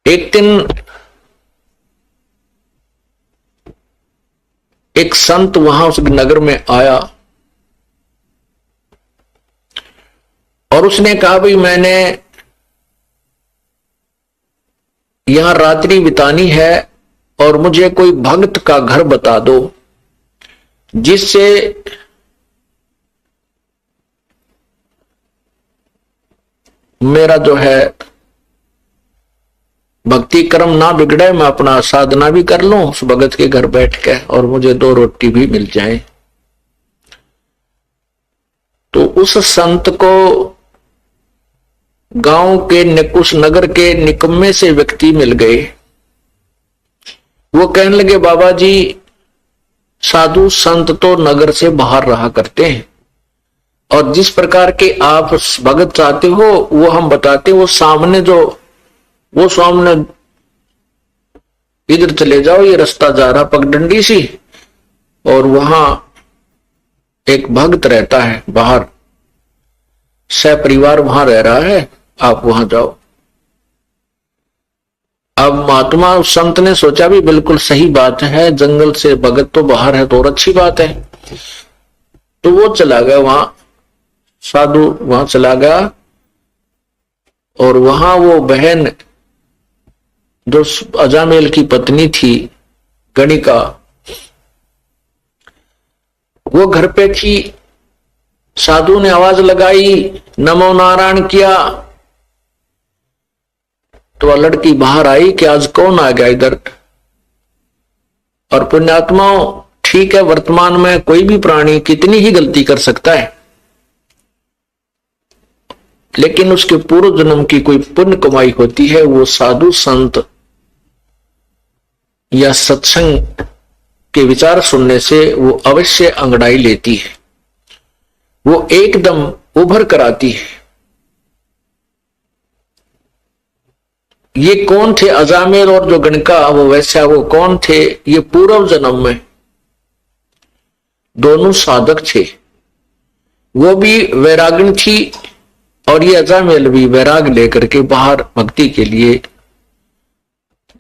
एक दिन एक संत वहां उस नगर में आया और उसने कहा भाई मैंने यहां रात्रि बितानी है और मुझे कोई भक्त का घर बता दो जिससे मेरा जो है भक्ति कर्म ना बिगड़े, मैं अपना साधना भी कर लूं उस भगत के घर बैठ के और मुझे 2 रोटी भी मिल जाए। तो उस संत को गांव के उस नगर के निकम्मे से व्यक्ति मिल गए। वो कहने लगे बाबा जी साधु संत तो नगर से बाहर रहा करते हैं और जिस प्रकार के आप भगत चाहते हो वो हम बताते, वो सामने इधर चले जाओ, ये रास्ता जा रहा पगडंडी सी और वहां एक भक्त रहता है बाहर, सपरिवार वहां रह रहा है, आप वहां जाओ। अब महात्मा उस संत ने सोचा भी बिल्कुल सही बात है, जंगल से भगत तो बाहर है तो और अच्छी बात है। तो वो चला गया वहां, साधु वहां चला गया और वहां वो बहन जो अजामेल की पत्नी थी गणिका, वो घर पे थी। साधु ने आवाज लगाई, नमो नारायण किया तो वह लड़की बाहर आई कि आज कौन आ गया इधर। और पुण्यात्माओं ठीक है, वर्तमान में कोई भी प्राणी कितनी ही गलती कर सकता है, लेकिन उसके पूर्व जन्म की कोई पुण्य कमाई होती है, वो साधु संत या सत्संग के विचार सुनने से वो अवश्य अंगड़ाई लेती है, वो एकदम उभर कर आती है। ये कौन थे अजामेल और जो गणिका वो वैसा, वो कौन थे, ये पूर्व जन्म में दोनों साधक थे। वो भी वैरागिणी थी और ये अजामेल भी वैराग लेकर के बाहर भक्ति के लिए,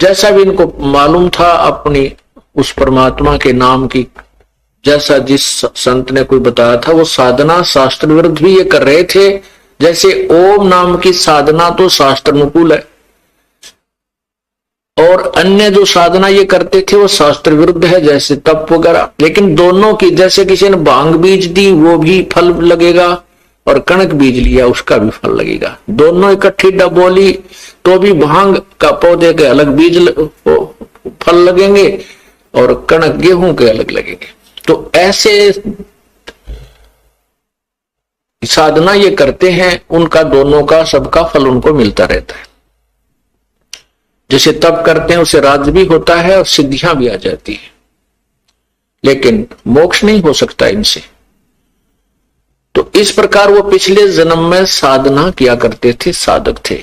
जैसा भी इनको मालूम था अपनी उस परमात्मा के नाम की, जैसा जिस संत ने कोई बताया था, वो साधना शास्त्र विरुद्ध भी ये कर रहे थे। जैसे ओम नाम की साधना तो शास्त्र अनुकूल है और अन्य जो साधना ये करते थे वो शास्त्र विरुद्ध है, जैसे तप वगैरह। लेकिन दोनों की, जैसे किसी ने भांग बीज दी वो भी फल लगेगा और कणक बीज लिया उसका भी फल लगेगा। दोनों इकट्ठी डबोली तो भी भांग का पौधे के अलग बीज फल लगेंगे और कणक गेहूं के अलग लगेंगे। तो ऐसे साधना ये करते हैं, उनका दोनों का सबका फल उनको मिलता रहता है। जैसे तप करते हैं उसे राज भी होता है और सिद्धियां भी आ जाती है, लेकिन मोक्ष नहीं हो सकता इनसे। तो इस प्रकार वो पिछले जन्म में साधना किया करते थे, साधक थे।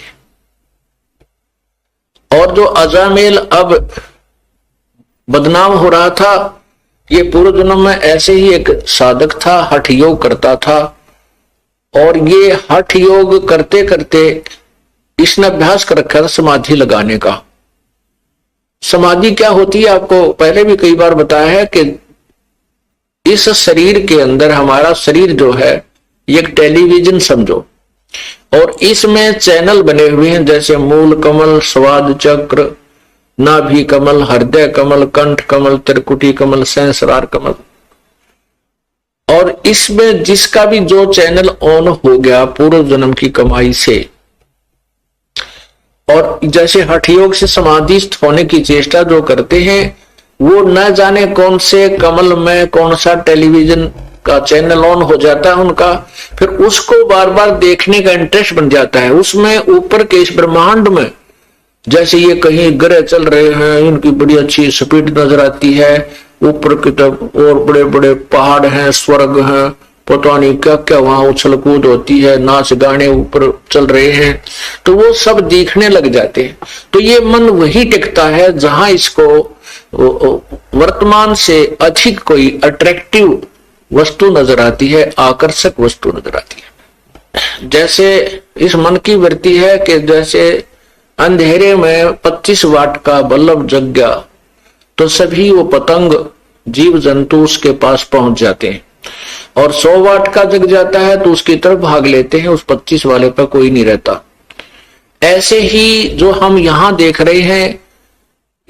और जो अजामेल अब बदनाम हो रहा था, ये पूर्व जन्म में ऐसे ही एक साधक था, हठ योग करता था। और ये हठ योग करते करते इसने अभ्यास कर रखा था समाधि लगाने का। समाधि क्या होती है आपको पहले भी कई बार बताया है कि इस शरीर के अंदर, हमारा शरीर जो है एक टेलीविजन समझो, और इसमें चैनल बने हुए हैं, जैसे मूल कमल, स्वाद चक्र, नाभि कमल, हृदय कमल, कंठ कमल, त्रिकुटी कमल, सहस्रार कमल। और इसमें जिसका भी जो चैनल ऑन हो गया पूर्व जन्म की कमाई से, और जैसे हठ योग से समाधिस्थ होने की चेष्टा जो करते हैं, वो न जाने कौन से कमल में कौन सा टेलीविजन का चैनल ऑन हो जाता है उनका, फिर उसको बार बार देखने का इंटरेस्ट बन जाता है। उसमें ऊपर के इस ब्रह्मांड में जैसे ये कहीं ग्रह चल रहे हैं, इनकी बड़ी अच्छी स्पीड नजर आती है, ऊपर की तरफ और बड़े बड़े पहाड़ हैं, स्वर्ग हैं, पता नहीं क्या क्या वहां उछल कूद होती है, नाच गाने ऊपर चल रहे हैं, तो वो सब देखने लग जाते हैं। तो ये मन वही टिकता है जहां इसको वर्तमान से अधिक कोई अट्रैक्टिव वस्तु नजर आती है, आकर्षक वस्तु नजर आती है। जैसे इस मन की वृत्ति है कि जैसे अंधेरे में 25 वाट का बल्ब जग गया तो सभी वो पतंग जीव जंतु उसके पास पहुंच जाते हैं, और 100 वाट का जग जाता है तो उसकी तरफ भाग लेते हैं, उस 25 वाले पर कोई नहीं रहता। ऐसे ही जो हम यहां देख रहे हैं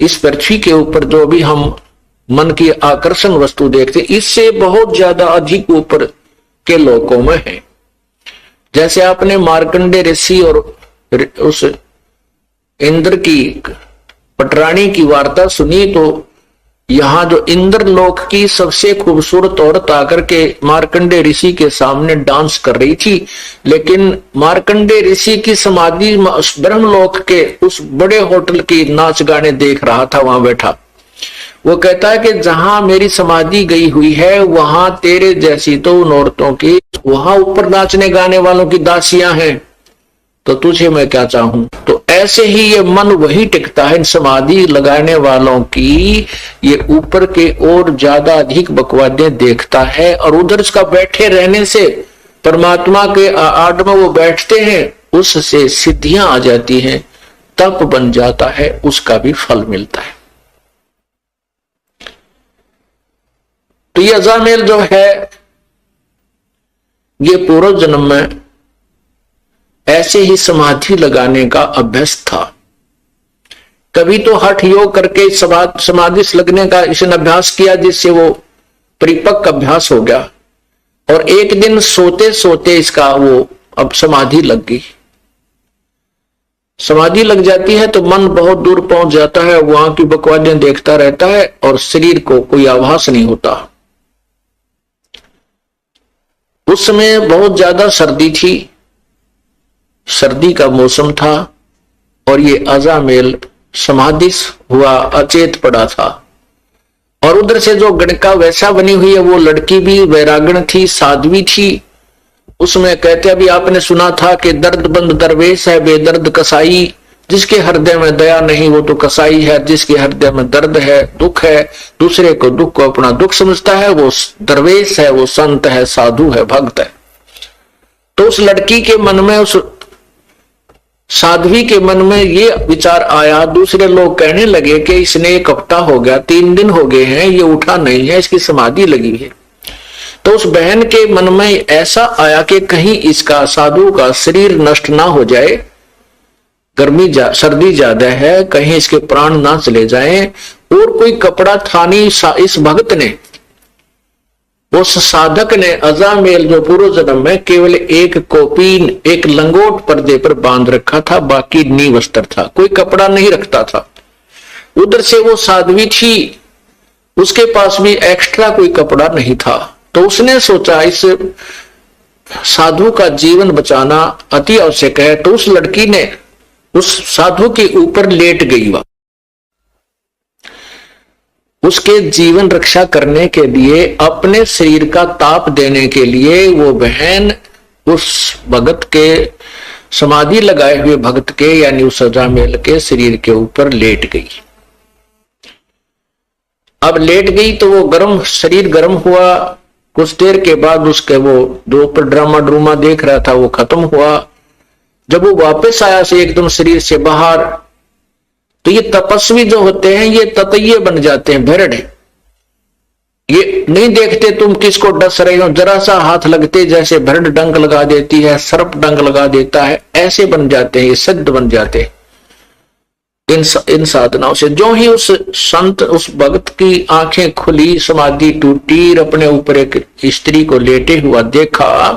इस पृथ्वी के ऊपर, जो भी हम मन की आकर्षण वस्तु देखते, इससे बहुत ज्यादा अधिक ऊपर के लोकों में है। जैसे आपने मार्कंडे ऋषि और उस इंद्र की पटरानी की वार्ता सुनी, तो यहां जो इंद्र लोक की सबसे खूबसूरत औरत आकर के मार्कंडे ऋषि के सामने डांस कर रही थी, लेकिन मार्कंडे ऋषि की समाधि ब्रह्मलोक के उस बड़े होटल की नाच गाने देख रहा था वहां बैठा। वो कहता है कि जहां मेरी समाधि गई हुई है वहां तेरे जैसी तो उन औरतों की, वहां ऊपर नाचने गाने वालों की दासियां हैं, तो तुझे मैं क्या चाहूं। तो ऐसे ही ये मन वही टिकता है इन समाधि लगाने वालों की, ये ऊपर के और ज्यादा अधिक बकवादें देखता है, और उधर इसका बैठे रहने से परमात्मा के आड़ में वो बैठते हैं, उससे सिद्धियां आ जाती हैं, तप बन जाता है, उसका भी फल मिलता है। तो ये अजामेल जो है ये पूर्व जन्म में ऐसे ही समाधि लगाने का अभ्यास था। कभी तो हठ योग करके समाधि लगने का इसने अभ्यास किया, जिससे वो परिपक्व अभ्यास हो गया, और एक दिन सोते सोते इसका वो अब समाधि लग गई। समाधि लग जाती है तो मन बहुत दूर पहुंच जाता है, वहां की बकवादें देखता रहता है और शरीर को कोई आभास नहीं होता। उस समय बहुत ज्यादा सर्दी थी, सर्दी का मौसम था, और ये अजामेल समाधि हुआ अचेत पड़ा था। और उधर से जो गणका वैसा बनी हुई है वो लड़की भी वैरागण थी, साध्वी थी। उसमें कहते अभी आपने सुना था कि दर्दबंद दरवेश है बेदर्द कसाई, जिसके हृदय में दया नहीं वो तो कसाई है, जिसके हृदय में दर्द है दुख है, दूसरे को दुख को अपना दुख समझता है, वो दरवेश है, वो संत है, साधु है, भक्त है। तो उस लड़की के मन में, उस साध्वी के मन में ये विचार आया, दूसरे लोग कहने लगे कि इसने एक हफ्ता हो गया, 3 दिन हो गए हैं, ये उठा नहीं है, इसकी समाधि लगी है। तो उस बहन के मन में ऐसा आया कि कहीं इसका साधु का शरीर नष्ट ना हो जाए, सर्दी ज्यादा है, कहीं इसके प्राण ना चले जाएं। और कोई कपड़ा था नहीं इस भक्त ने, उस साधक ने अजामेल जो पूर्व जन्म में केवल एक कोपीन, एक लंगोट पर्दे पर बांध रखा था, बाकी नी वस्त्र था, कोई कपड़ा नहीं रखता था। उधर से वो साध्वी थी, उसके पास भी एक्स्ट्रा कोई कपड़ा नहीं था। तो उसने सोचा इस साधु का जीवन बचाना अति आवश्यक है, तो उस लड़की ने उस साधु के ऊपर लेट गई। वह उसके जीवन रक्षा करने के लिए, अपने शरीर का ताप देने के लिए वो बहन उस भगत के, समाधि लगाए हुए भगत के यानी उस अजामेल के शरीर के ऊपर लेट गई। अब लेट गई तो वो गर्म, शरीर गर्म हुआ। कुछ देर के बाद उसके वो जो ऊपर ड्रामा देख रहा था वो खत्म हुआ। जब वो वापस आया से एकदम शरीर से बाहर, तो ये तपस्वी जो होते हैं ये ततैये बन जाते हैं, भरड़ है, ये नहीं देखते तुम किसको डस रहे हो, जरा सा हाथ लगते जैसे भरड़ डंक लगा देती है, सर्प डंक लगा देता है, ऐसे बन जाते हैं, ये सिद्ध बन जाते हैं इन साधनाओं से। जो ही उस संत, उस भक्त की आंखें खुली, समाधि टूटी, अपने ऊपर एक स्त्री को लेटे हुआ देखा,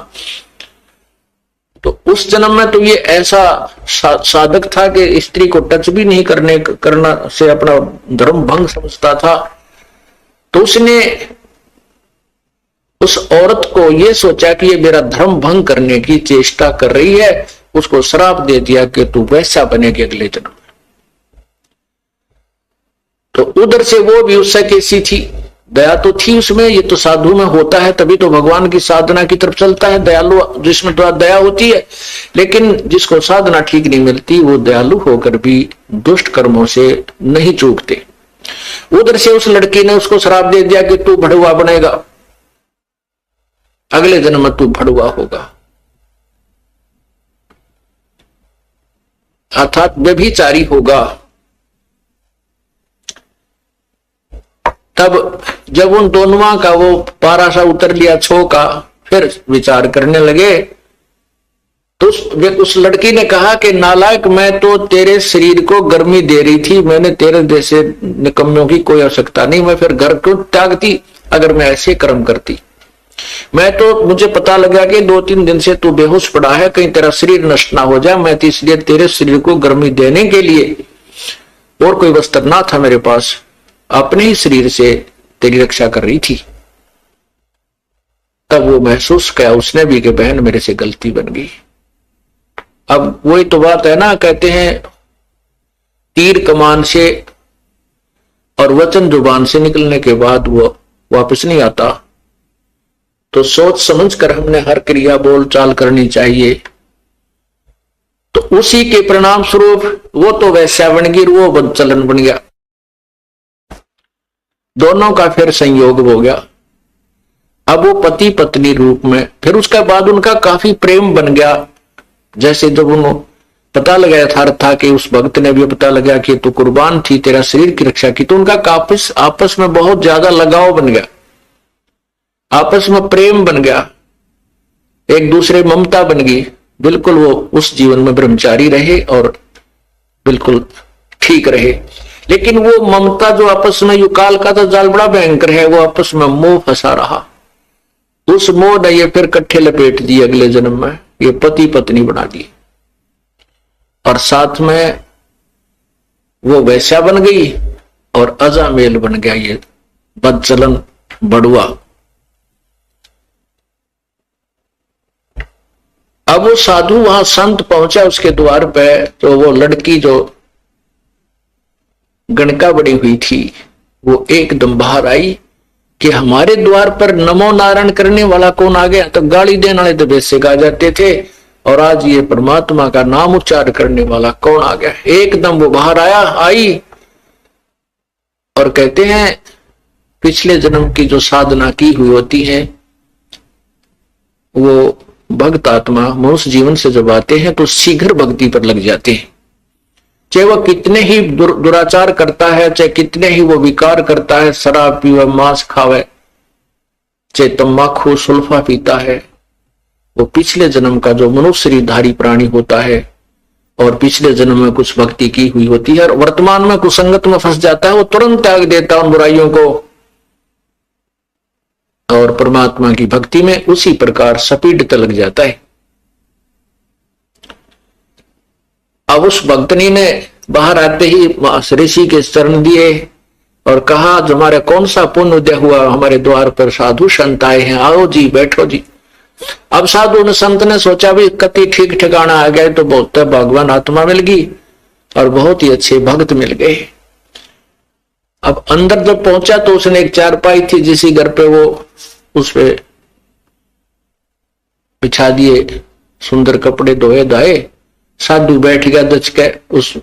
तो उस जन्म में तो ये ऐसा साधक था कि स्त्री को टच भी नहीं करना से अपना धर्म भंग समझता था। तो उसने उस औरत को ये सोचा कि ये मेरा धर्म भंग करने की चेष्टा कर रही है, उसको श्राप दे दिया कि तू वैसा बनेगी अगले जन्म में। तो उधर से वो भी उससे कैसी थी, दया तो थी उसमें, ये तो साधु में होता है, तभी तो भगवान की साधना की तरफ चलता है, दयालु जिसमें तो दया होती है। लेकिन जिसको साधना ठीक नहीं मिलती वो दयालु होकर भी दुष्ट कर्मों से नहीं चूकते। उधर से उस लड़की ने उसको श्राप दे दिया कि तू भड़ुआ बनेगा, अगले जन्म में तू भड़ुआ होगा। अर्थात व्यभिचारी होगा। तब जब उन दोनों का वो पारा सा उतर लिया छो का, फिर विचार करने लगे। तो उस लड़की ने कहा कि नालायक, मैं तो तेरे शरीर को गर्मी दे रही थी, मैंने तेरे जैसे निकम्मों की कोई आवश्यकता नहीं, मैं फिर घर क्यों त्यागती अगर मैं ऐसे कर्म करती। मैं तो, मुझे पता लगा कि 2-3 दिन से तू बेहोश पड़ा है, कहीं तेरा शरीर नष्ट ना हो जाए, मैं तो इसलिए तेरे शरीर को गर्मी देने के लिए, और कोई वस्त्र ना था मेरे पास, अपने ही शरीर से तेरी रक्षा कर रही थी। तब वो महसूस किया उसने भी कि बहन मेरे से गलती बन गई। अब वही तो बात है ना, कहते हैं तीर कमान से और वचन जुबान से निकलने के बाद वो वापस नहीं आता। तो सोच समझ कर हमने हर क्रिया बोल चाल करनी चाहिए। तो उसी के परिणाम स्वरूप वो तो वैसा बन गई, वो बदचलन बन गया, दोनों का फिर संयोग हो गया। अब वो पति पत्नी रूप में, फिर उसके बाद उनका काफी प्रेम बन गया। जैसे जब उन्होंने पता लगा यथार्थ था कि उस भक्त ने भी पता लगा कि तू कुर्बान थी, तेरा शरीर की रक्षा की, तो उनका आपस में बहुत ज्यादा लगाव बन गया, आपस में प्रेम बन गया, एक दूसरे ममता बन गई। बिल्कुल वो उस जीवन में ब्रह्मचारी रहे और बिल्कुल ठीक रहे। लेकिन वो ममता जो आपस में युकाल का तो जाल बड़ा भयंकर है, वो आपस में मोह फंसा रहा। उस मोह ने ये फिर कट्ठे लपेट दिए, अगले जन्म में ये पति पत्नी बना दिए, और साथ में वो वैश्या बन गई और अजामेल बन गया, ये बदचलन बड़ुआ। अब वो साधु वहां संत पहुंचा उसके द्वार पे, तो वो लड़की जो गणका बड़ी हुई थी वो एकदम बाहर आई कि हमारे द्वार पर नमो नारायण करने वाला कौन आ गया। तो गाली देने वाले तो बेसिक आ जाते थे, और आज ये परमात्मा का नाम उच्चार करने वाला कौन आ गया। एकदम वो बाहर आई और कहते हैं पिछले जन्म की जो साधना की हुई होती है, वो भक्त आत्मा मनुष्य जीवन से जब आते हैं तो शीघ्र भक्ति पर लग जाते हैं। चाहे वह कितने ही दुराचार करता है, चाहे कितने ही वो विकार करता है, शराब पीवे, मांस खावे, चाहे तम्बाकू सुल्फा पीता है, वो पिछले जन्म का जो मनुष्य शरीरधारी प्राणी होता है और पिछले जन्म में कुछ भक्ति की हुई होती है और वर्तमान में कुसंगत में फंस जाता है, वो तुरंत त्याग देता है उन बुराइयों को और परमात्मा की भक्ति में उसी प्रकार सपीडता लग जाता है। अब उस भक्तनी ने बाहर आते ही ऋषि के चरण दिए और कहा हमारे कौन सा पुण्य उदय हुआ, हमारे द्वार पर साधु संत आए हैं, आओ जी बैठो जी। अब साधु ने संत ने सोचा भी कति ठीक ठिकाना आ गए तो बहुत भगवान आत्मा मिल गई और बहुत ही अच्छे भक्त मिल गए। अब अंदर जब पहुंचा तो उसने एक चारपाई थी जिसी घर पे वो उस पे बिछा दिए सुंदर कपड़े धोए धाए, साधु बैठ गया दच के उस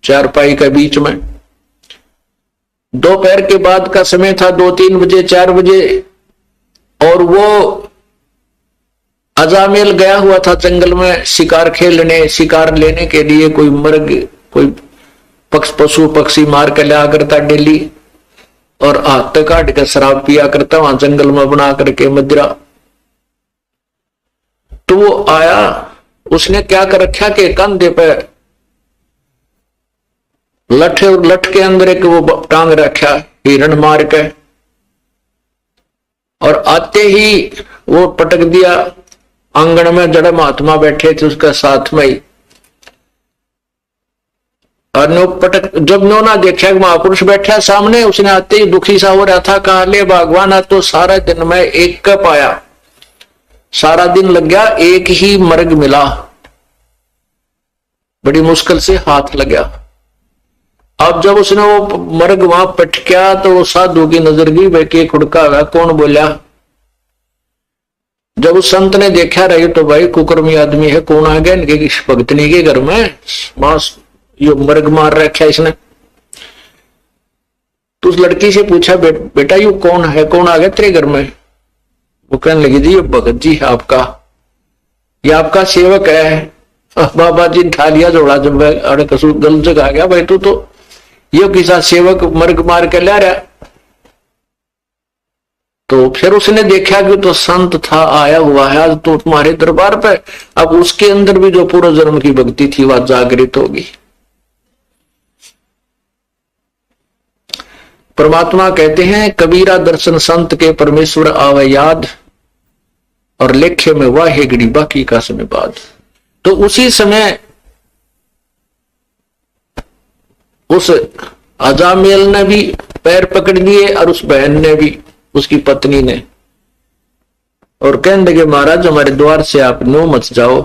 चारपाई के बीच में। दोपहर के बाद का समय था, 2-3 बजे 4 बजे, और वो अजामेल गया हुआ था जंगल में शिकार खेलने, शिकार लेने के लिए। कोई मर्ग, कोई पशु पक्षी मार कर लिया करता डेली और हाथ तक काट कर शराब पिया करता वहां जंगल में बना करके मदिरा। तो वो आया, उसने क्या कर रखा कि कंधे पे लठ और लठ के अंदर एक वो टांग रखा हिरण मार के, और आते ही वो पटक दिया आंगन में। जड़ महात्मा बैठे थे उसका साथ में ही, और नो पटक जब नो ना देखा महापुरुष बैठा सामने, उसने आते ही दुखी सा हो रहा था, कहा ले भगवान तो सारा दिन में एक का पाया, सारा दिन लग गया, एक ही मर्ग मिला, बड़ी मुश्किल से हाथ लग गया। अब जब उसने वो मर्ग वहां पटकिया तो वो साधु की नजर गई, भाई के खुड़का हुआ कौन बोला। जब उस संत ने देखा रही तो भाई कुकर्मी आदमी है, कौन आ गया इनके भक्तनी के घर में, मांस यो मर्ग मार रखा इसने। तो उस लड़की से पूछा बेटा यू कौन है, कौन आ गया तेरे घर में। वो कहने लगी जी ये भगत जी है आपका, ये आपका सेवक है, बाबा जी ने ठा लिया जोड़ा, जब मैं अरे कसूर गलत जगह आ गया भाई, तू तो ये किसा सेवक मर्ग मार के ला रहा। तो फिर उसने देखा कि तो संत था, आया हुआ है आज तो तुम्हारे दरबार पे। अब उसके अंदर भी जो पूर्व जन्म की भक्ति थी वह जागृत होगी। परमात्मा कहते हैं कबीरा दर्शन संत के परमेश्वर आवे याद, और लेख्य में वह है गड़ी बाकी का समय बाद। तो उसी समय उस अजामेल ने भी पैर पकड़ लिए और उस बहन ने भी, उसकी पत्नी ने, और कहने लगे महाराज हमारे द्वार से आप नो मत जाओ।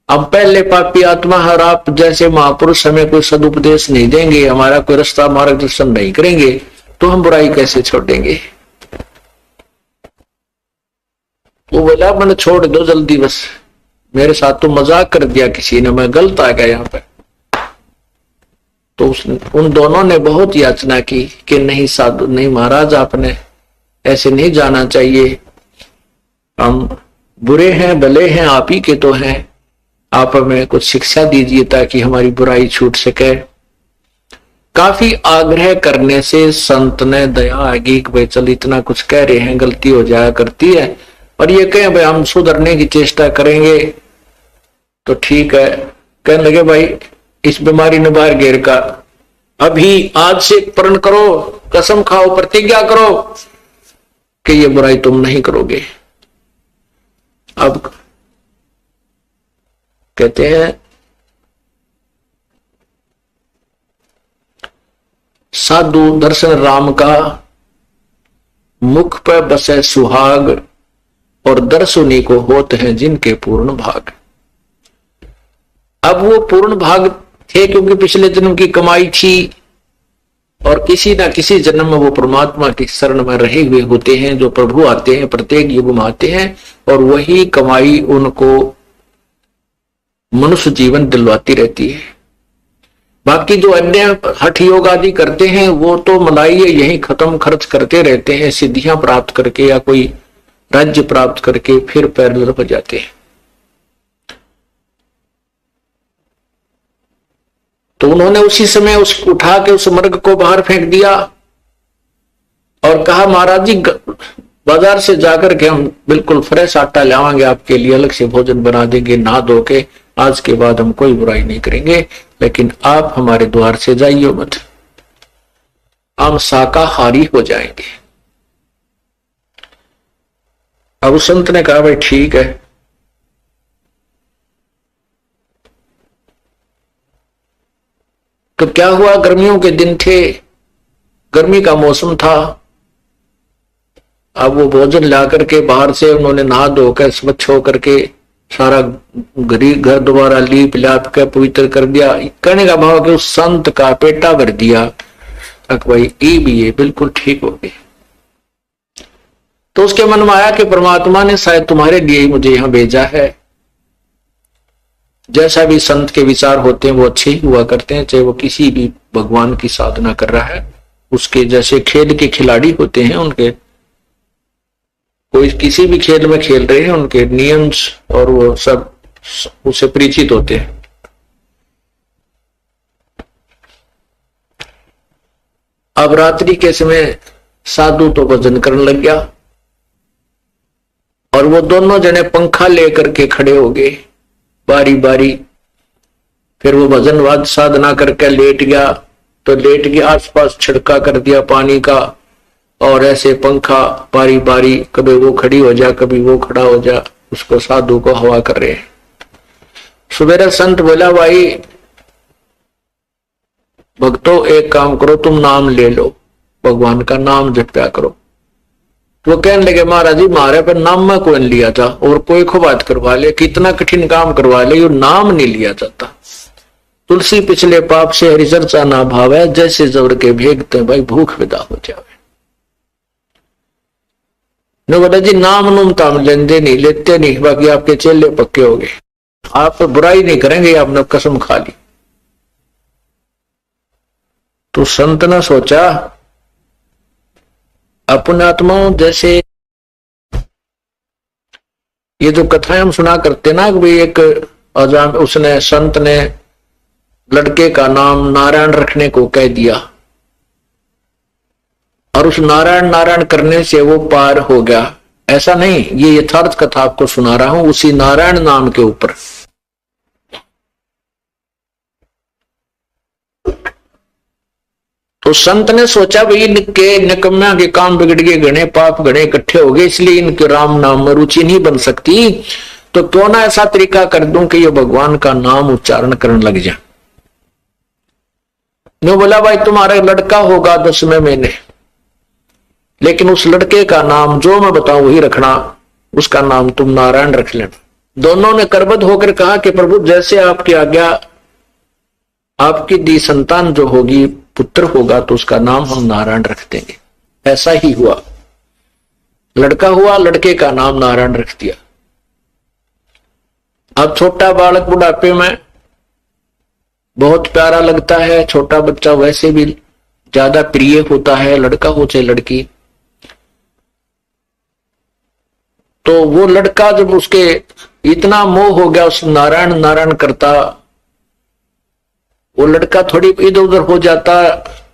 अब पहले पापी आत्मा है और आप जैसे महापुरुष हमें कोई सदुपदेश नहीं देंगे, हमारा कोई रास्ता मार्गदर्शन नहीं करेंगे, तो हम बुराई कैसे छोड़ेंगे। वो बोला मैंने छोड़ दो जल्दी, बस मेरे साथ तो मजाक कर दिया किसी ने, मैं गलत आ गया यहाँ पे। तो उन दोनों ने बहुत याचना की कि नहीं साधु, नहीं महाराज आपने ऐसे नहीं जाना चाहिए, हम बुरे हैं भले हैं आप ही के तो हैं, आप हमें कुछ शिक्षा दीजिए ताकि हमारी बुराई छूट सके। काफी आग्रह करने से संत ने दया आगी कि भाई चल इतना कुछ कह रहे हैं, गलती हो जाया करती है, और ये कहें भाई हम सुधरने की चेष्टा करेंगे तो ठीक है। कहने लगे भाई इस बीमारी ने बाहर घेर का, अभी आज से प्रण करो, कसम खाओ, प्रतिज्ञा करो कि ये बुराई तुम नहीं करोगे। अब कहते हैं साधु दर्शन राम का, मुख पर बसे सुहाग, और दर्शनी को होते हैं जिनके पूर्ण भाग। अब वो पूर्ण भाग थे क्योंकि पिछले जन्म की कमाई थी, और किसी ना किसी जन्म में वो परमात्मा की शरण में रहे हुए होते हैं। जो प्रभु आते हैं प्रत्येक युग में आते हैं, और वही कमाई उनको मनुष्य जीवन दिलवाती रहती है। बाकी जो अन्य हठ योग आदि करते हैं वो तो मलाई यही खत्म खर्च करते रहते हैं, सिद्धियां प्राप्त करके या कोई राज्य प्राप्त करके फिर पैरेलल हो जाते हैं। तो उन्होंने उसी समय उस उठा के उस मर्ग को बाहर फेंक दिया और कहा महाराज जी बाजार से जाकर के हम बिल्कुल फ्रेश आटा लावांगे आपके लिए, अलग से भोजन बना देंगे, नहा धो के, आज के बाद हम कोई बुराई नहीं करेंगे, लेकिन आप हमारे द्वार से जाइए मत, हम शाकाहारी हो जाएंगे। अब उस संत ने कहा भाई ठीक है। तो क्या हुआ, गर्मियों के दिन थे, गर्मी का मौसम था। अब वो भोजन ला करके बाहर से उन्होंने नहा धोकर स्वच्छ होकर के सारा घर दोबारा लीप लाप के पवित्र कर दिया। कहने का भाव कि उस संत का पेटा भर दिया, भाई ये भी ये बिल्कुल ठीक हो गए। तो उसके मन में आया कि परमात्मा ने शायद तुम्हारे लिए ही मुझे यहां भेजा है। जैसा भी संत के विचार होते हैं वो अच्छे ही हुआ करते हैं, चाहे वो किसी भी भगवान की साधना कर रहा है। उसके जैसे खेल के खिलाड़ी होते हैं, उनके कोई किसी भी खेल में खेल रहे हैं, उनके नियम और वो सब उसे परिचित होते हैं। अब रात्रि के समय साधु तो भजन करने लग गया और वो दोनों जने पंखा लेकर के खड़े हो गए बारी बारी। फिर वो भजनवाद साधना करके लेट गया, तो लेट गया, आसपास छिड़का कर दिया पानी का, और ऐसे पंखा बारी बारी कभी वो खड़ी हो जा कभी वो खड़ा हो जा, उसको साधु को हवा कर रहे हैं। सवेरे संत बोला भाई भक्तों एक काम करो, तुम नाम ले लो, भगवान का नाम जपया करो। वो कहने लगे महाराज जी मारे पर नाम में कोई लिया था, और कोई को बात करवा ले, कितना कठिन काम करवा ले, ये नाम नहीं लिया जाता। तुलसी पिछले पाप से हरि चर्चा ना भाव है, जैसे जबर के भेगते भाई भूख विदा हो जावे। ने बोला जी नाम नूम ताम लेंदे नहीं, लेते नहीं, बाकी आपके चेले पक्के हो गए, आप बुराई नहीं करेंगे, आपने कसम खा ली। तो संत ने सोचा अपने आत्माओं जैसे ये जो कथाएं हम सुना करते ना कि भाई एक उसने संत ने लड़के का नाम नारायण रखने को कह दिया और उस नारायण नारायण करने से वो पार हो गया। ऐसा नहीं, ये यथार्थ कथा आपको सुना रहा हूं उसी नारायण नाम के ऊपर। तो संत ने सोचा भाई इनके निकम्या के काम बिगड़ गए, घने पाप घने इकट्ठे हो गए, इसलिए इनके राम नाम में रुचि नहीं बन सकती, तो क्यों ना ऐसा तरीका कर दूं कि ये भगवान का नाम उच्चारण करने लग जाए। नो बोला भाई तुम्हारा लड़का होगा 10वें महीने, लेकिन उस लड़के का नाम जो मैं बताऊं वही रखना, उसका नाम तुम नारायण रख लेना। दोनों ने करबद्ध होकर कहा कि प्रभु जैसे आपकी आज्ञा, आपकी दी संतान जो होगी पुत्र होगा तो उसका नाम हम नारायण रख देंगे। ऐसा ही हुआ, लड़का हुआ, लड़के का नाम नारायण रख दिया। अब छोटा बालक बुढ़ापे में बहुत प्यारा लगता है, छोटा बच्चा वैसे भी ज्यादा प्रिय होता है, लड़का हो चाहे लड़की। तो वो लड़का जब उसके इतना मोह हो गया उस नारायण नारायण करता, वो लड़का थोड़ी इधर उधर हो जाता,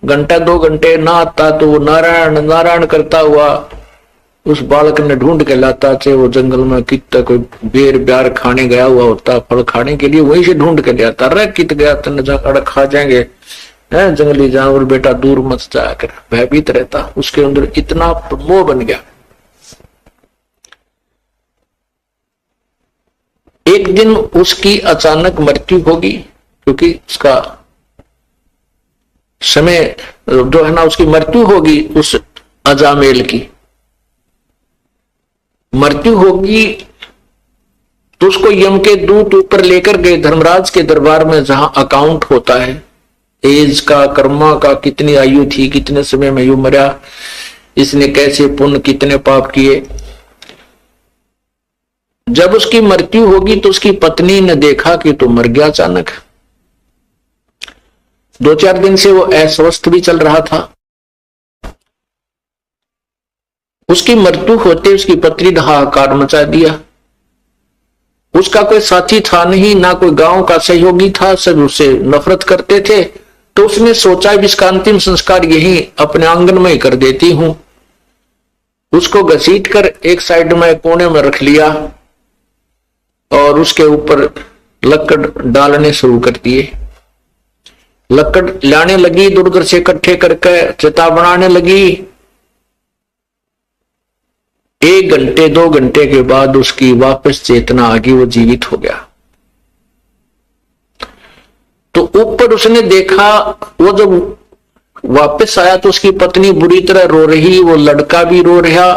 घंटा 2 घंटे ना आता तो वो नारायण नारायण करता हुआ उस बालक ने ढूंढ के लाता, चाहे वो जंगल में कितना कोई बेर ब्यार खाने गया हुआ होता, फल खाने के लिए वहीं से ढूंढ के ले आता। अरे कित गया तन जाकर खा जाएंगे, है जंगली जानवर, बेटा दूर मत जाकर, भयभीत रहता। उसके अंदर इतना मोह बन गया। एक दिन उसकी अचानक मृत्यु होगी, क्योंकि उसका समय जो है ना, उसकी मृत्यु होगी, उस अजामेल की मृत्यु होगी। तो उसको यम के दूत ऊपर लेकर गए धर्मराज के दरबार में, जहां अकाउंट होता है एज का, कर्मा का, कितनी आयु थी, कितने समय में यू मरा, इसने कैसे पुण्य कितने पाप किए। जब उसकी मृत्यु होगी तो उसकी पत्नी ने देखा कि तो मर गया अचानक। 2-4 दिन से वो अस्वस्थ भी चल रहा था। उसकी मृत्यु होते उसकी पत्नी ने हाहाकार मचा दिया। उसका कोई साथी था नहीं, ना कोई गांव का सहयोगी था, सब उससे नफरत करते थे। तो उसने सोचा इसका अंतिम संस्कार यही अपने आंगन में ही कर देती हूं। उसको घसीट कर एक साइड में कोने में रख लिया और उसके ऊपर लकड़ डालने शुरू कर दिए। लकड़ लाने लगी, दूर दूर से इकट्ठे करके चिता बनाने लगी। 1 घंटे 2 घंटे के बाद उसकी वापस चेतना आ गई, वो जीवित हो गया। तो ऊपर उसने देखा, वो जब वापस आया तो उसकी पत्नी बुरी तरह रो रही, वो लड़का भी रो रहा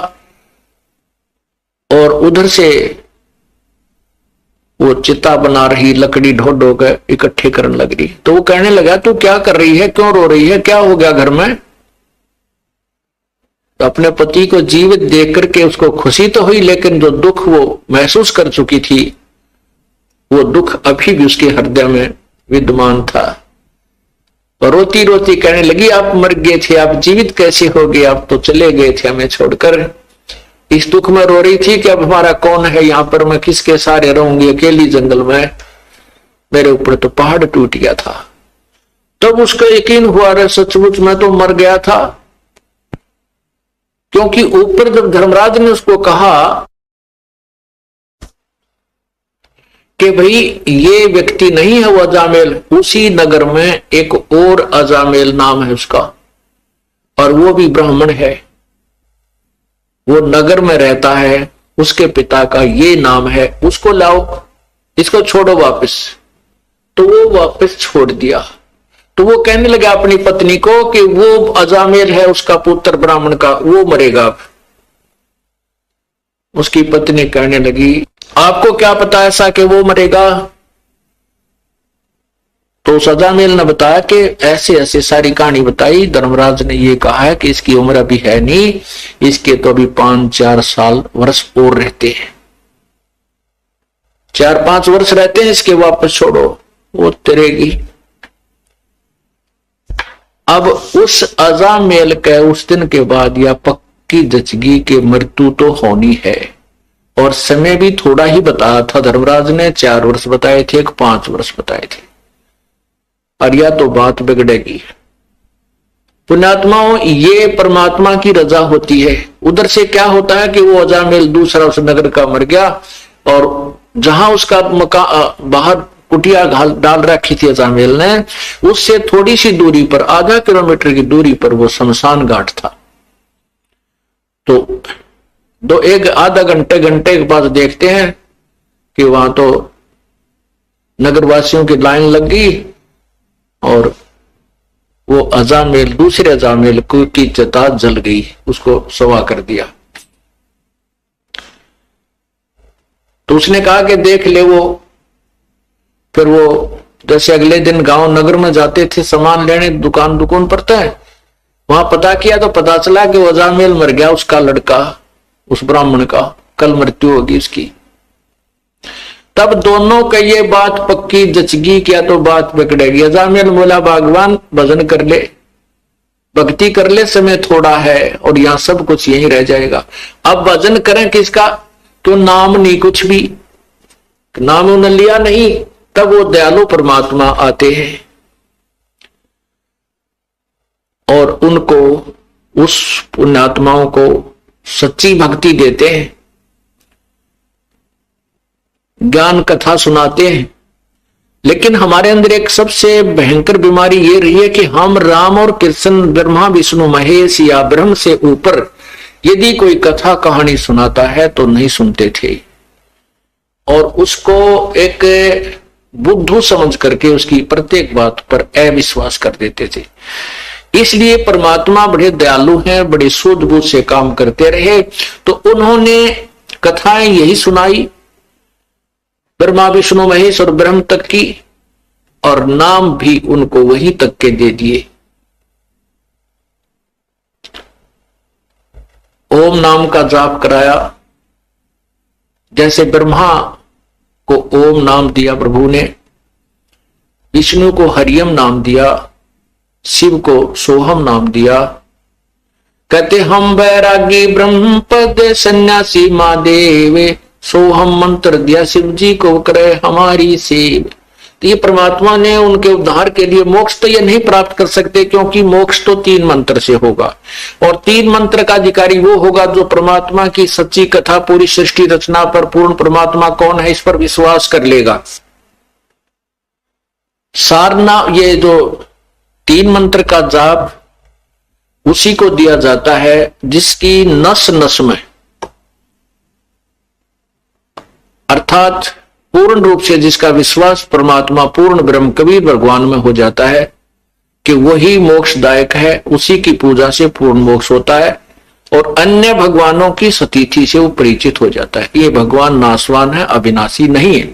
और उधर से वो चिता बना रही, लकड़ी ढो ढो के इकट्ठे करने लग रही। तो वो कहने लगा तू क्या कर रही है, क्यों रो रही है, क्या हो गया घर में। तो अपने पति को जीवित देख करके उसको खुशी तो हुई, लेकिन जो दुख वो महसूस कर चुकी थी वो दुख अभी भी उसके हृदय में विद्यमान था। और रोती रोती कहने लगी आप मर गए थे, आप जीवित कैसे हो गए, आप तो चले गए थे हमें छोड़कर। इस दुख में रो रही थी कि अब हमारा कौन है यहाँ पर, मैं किसके सारे रहूंगी अकेली जंगल में, मेरे ऊपर तो पहाड़ टूट गया था। तब उसका यकीन हुआ रे सचमुच मैं तो मर गया था। क्योंकि ऊपर जब धर्मराज ने उसको कहा कि भाई ये व्यक्ति नहीं है वो अजामेल, उसी नगर में एक और अजामेल नाम है उसका, और वो भी ब्राह्मण है, वो नगर में रहता है, उसके पिता का ये नाम है, उसको लाओ, इसको छोड़ो वापस। तो वो वापस छोड़ दिया। तो वो कहने लगा अपनी पत्नी को कि वो अजामेल है उसका पुत्र ब्राह्मण का, वो मरेगा अब। उसकी पत्नी कहने लगी आपको क्या पता ऐसा कि वो मरेगा। तो उस अजामेल ने बताया कि ऐसे ऐसे सारी कहानी बताई, धर्मराज ने ये कहा है कि इसकी उम्र अभी है नहीं, इसके तो अभी 5-4 साल वर्ष और रहते हैं, 4-5 वर्ष रहते हैं, इसके वापस छोड़ो वो तरेगी। अब उस अजामेल के उस दिन के बाद या पक्की जचगी के मृत्यु तो होनी है, और समय भी थोड़ा ही बताया था। धर्मराज ने 4 वर्ष बताए थे, 5 वर्ष बताए थे। और या तो बात बिगड़ेगी। पुण्यात्माओं, ये परमात्मा की रजा होती है। उधर से क्या होता है कि वो अजामेल दूसरा उस नगर का मर गया, और जहां उसका बाहर कुटिया डाल रखी थी अजामेल ने, उससे थोड़ी सी दूरी पर, आधा किलोमीटर की दूरी पर वो शमशान घाट था। तो एक आधा घंटे के बाद देखते हैं कि वहां तो नगरवासियों की लाइन लग गई, और वो अजामेल, दूसरे अजामेल की चिता जल गई, उसको सवा कर दिया। तो उसने कहा कि देख ले वो। फिर वो जैसे अगले दिन गांव नगर में जाते थे सामान लेने, दुकान पर है, वहां पता किया तो पता चला कि वो अजामेल मर गया, उसका लड़का, उस ब्राह्मण का कल मृत्यु होगी उसकी। तब दोनों का ये बात पक्की जचगी, क्या तो बात बिगड़ेगी। अजामेल बोला भगवान भजन कर ले, भक्ति कर ले, समय थोड़ा है और यहाँ सब कुछ यही रह जाएगा। अब भजन करें किसका? तो नाम नहीं, कुछ भी नाम उन्होंने लिया नहीं। तब वो दयालु परमात्मा आते हैं और उनको, उस पुण्यात्माओं को सच्ची भक्ति देते हैं, ज्ञान कथा सुनाते हैं। लेकिन हमारे अंदर एक सबसे भयंकर बीमारी ये रही है कि हम राम और कृष्ण, ब्रह्मा विष्णु महेश या ब्रह्म से ऊपर यदि कोई कथा कहानी सुनाता है तो नहीं सुनते थे, और उसको एक बुद्धू समझ करके उसकी प्रत्येक बात पर अविश्वास कर देते थे। इसलिए परमात्मा बड़े दयालु हैं, बड़े सूझबूझ से काम करते रहे। तो उन्होंने कथाएं यही सुनाई, ब्रह्मा विष्णु महेश और ब्रह्म तक की, और नाम भी उनको वही तक के दे दिए। ओम नाम का जाप कराया। जैसे ब्रह्मा को ओम नाम दिया प्रभु ने, विष्णु को हरियम नाम दिया, शिव को सोहम नाम दिया। कहते हम बैरागी ब्रह्म पद सन्यासी महादेव, सोहम मंत्र दिया शिव जी को करे हमारी सेव। तो ये परमात्मा ने उनके उद्धार के लिए, मोक्ष तो ये नहीं प्राप्त कर सकते, क्योंकि मोक्ष तो 3 मंत्र से होगा, और 3 मंत्र का अधिकारी वो होगा जो परमात्मा की सच्ची कथा, पूरी सृष्टि रचना पर पूर्ण परमात्मा कौन है इस पर विश्वास कर लेगा। सारना, ये जो 3 मंत्र का जाप उसी को दिया जाता है जिसकी नस नस में, अर्थात पूर्ण रूप से जिसका विश्वास परमात्मा पूर्ण ब्रह्म कबीर भगवान में हो जाता है कि वही मोक्षदायक है, उसी की पूजा से पूर्ण मोक्ष होता है, और अन्य भगवानों की सतीथि से वो परिचित हो जाता है। ये भगवान नाशवान है, अविनाशी नहीं है,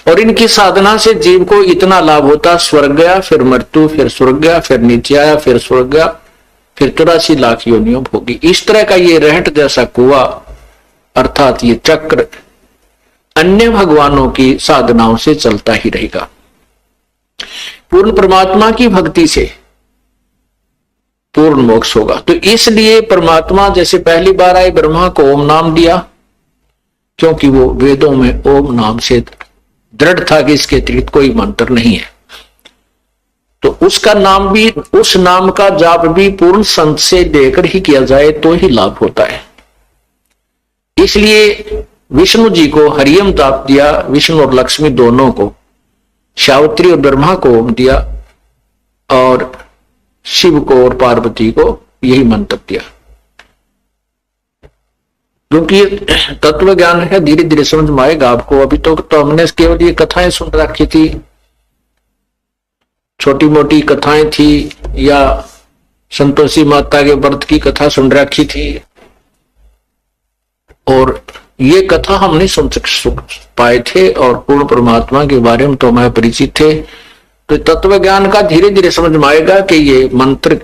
और इनकी साधना से जीव को इतना लाभ होता, स्वर्ग गया, फिर मृत्यु, फिर स्वर्ग गया, फिर नीचे आया, फिर स्वर्ग गया, फिर 84 लाख योनियों भोगी। इस तरह का ये रहट जैसा कुआं, अर्थात ये चक्र अन्य भगवानों की साधनाओं से चलता ही रहेगा। पूर्ण परमात्मा की भक्ति से पूर्ण मोक्ष होगा। तो इसलिए परमात्मा जैसे पहली बार आए, ब्रह्मा को ओम नाम दिया, क्योंकि वो वेदों में ओम नाम से दृढ़ था कि इसके अतिरिक्त कोई मंत्र नहीं है। तो उसका नाम भी, उस नाम का जाप भी पूर्ण संत से देकर ही किया जाए तो ही लाभ होता है। इसलिए विष्णु जी को हरियम जाप दिया, विष्णु और लक्ष्मी दोनों को, सावित्री और ब्रह्मा को ओम दिया, और शिव को और पार्वती को यही मंत्र दिया। क्योंकि तत्व ज्ञान है, धीरे धीरे समझ में आएगा आपको। अभी तो हमने केवल ये कथाएं सुन रखी थी, छोटी मोटी कथाएं थी, या संतोषी माता के व्रत की कथा सुन रखी थी, और ये कथा हम नहीं सुन पाए थे, और पूर्ण परमात्मा के बारे में तो मैं परिचित थे। तो तत्व ज्ञान का धीरे धीरे समझ में आएगा कि ये मंत्र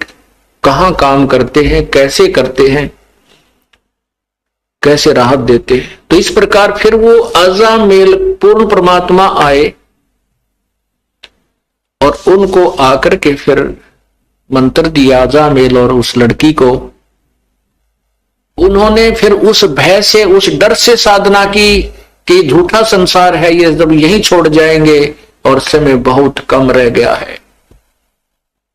कहाँ काम करते हैं, कैसे करते हैं, कैसे राहत देते हैं। तो इस प्रकार फिर वो अजामेल पूर्ण परमात्मा आए, और उनको आकर के फिर मंत्र दिया अजामेल और उस लड़की को, उन्होंने फिर उस भय से, उस डर से साधना की कि झूठा संसार है ये, जब यही छोड़ जाएंगे और समय बहुत कम रह गया है,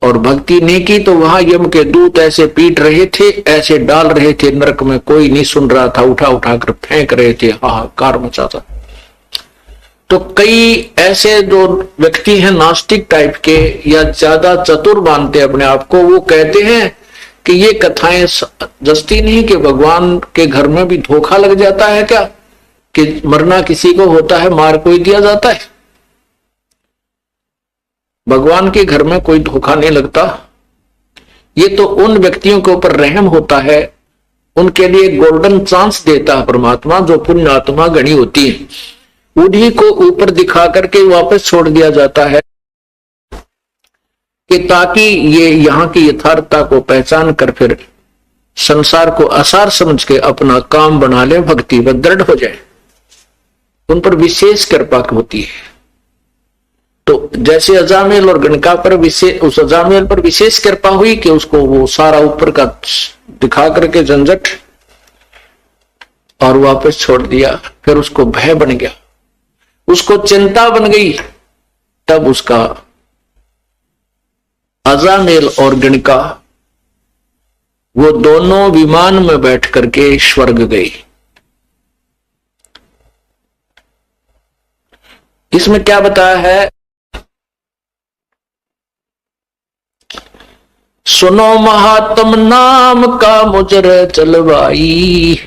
और भक्ति नहीं की तो वहां यम के दूत ऐसे पीट रहे थे, ऐसे डाल रहे थे नरक में, कोई नहीं सुन रहा था, उठा उठा कर फेंक रहे थे, हाहाकार मचा था। तो कई ऐसे जो व्यक्ति हैं नास्तिक टाइप के या ज्यादा चतुर मानते अपने आप को, वो कहते हैं कि ये कथाएं जस्ती नहीं कि भगवान के घर में भी धोखा लग जाता है क्या, कि मरना किसी को होता है, मार कोई दिया जाता है। भगवान के घर में कोई धोखा नहीं लगता। ये तो उन व्यक्तियों के ऊपर रहम होता है, उनके लिए गोल्डन चांस देता है परमात्मा, जो पुण्यात्मा गणी होती है, उन्हीं को ऊपर दिखा करके वापस छोड़ दिया जाता है कि ताकि ये यहाँ की यथार्थता को पहचान कर फिर संसार को आसार समझ के अपना काम बना ले, भक्ति व दृढ़ हो जाए। उन पर विशेष कृपा होती है। तो जैसे अजामेल और गणका पर विशेष, उस अजामेल पर विशेष कृपा हुई कि उसको वो सारा ऊपर का दिखा करके झंझट और वापस छोड़ दिया, फिर उसको भय बन गया, उसको चिंता बन गई, तब उसका अजामेल और गणका वो दोनों विमान में बैठ करके स्वर्ग गए। इसमें क्या बताया है, सुनो महात्म नाम का मुजर चलवाई,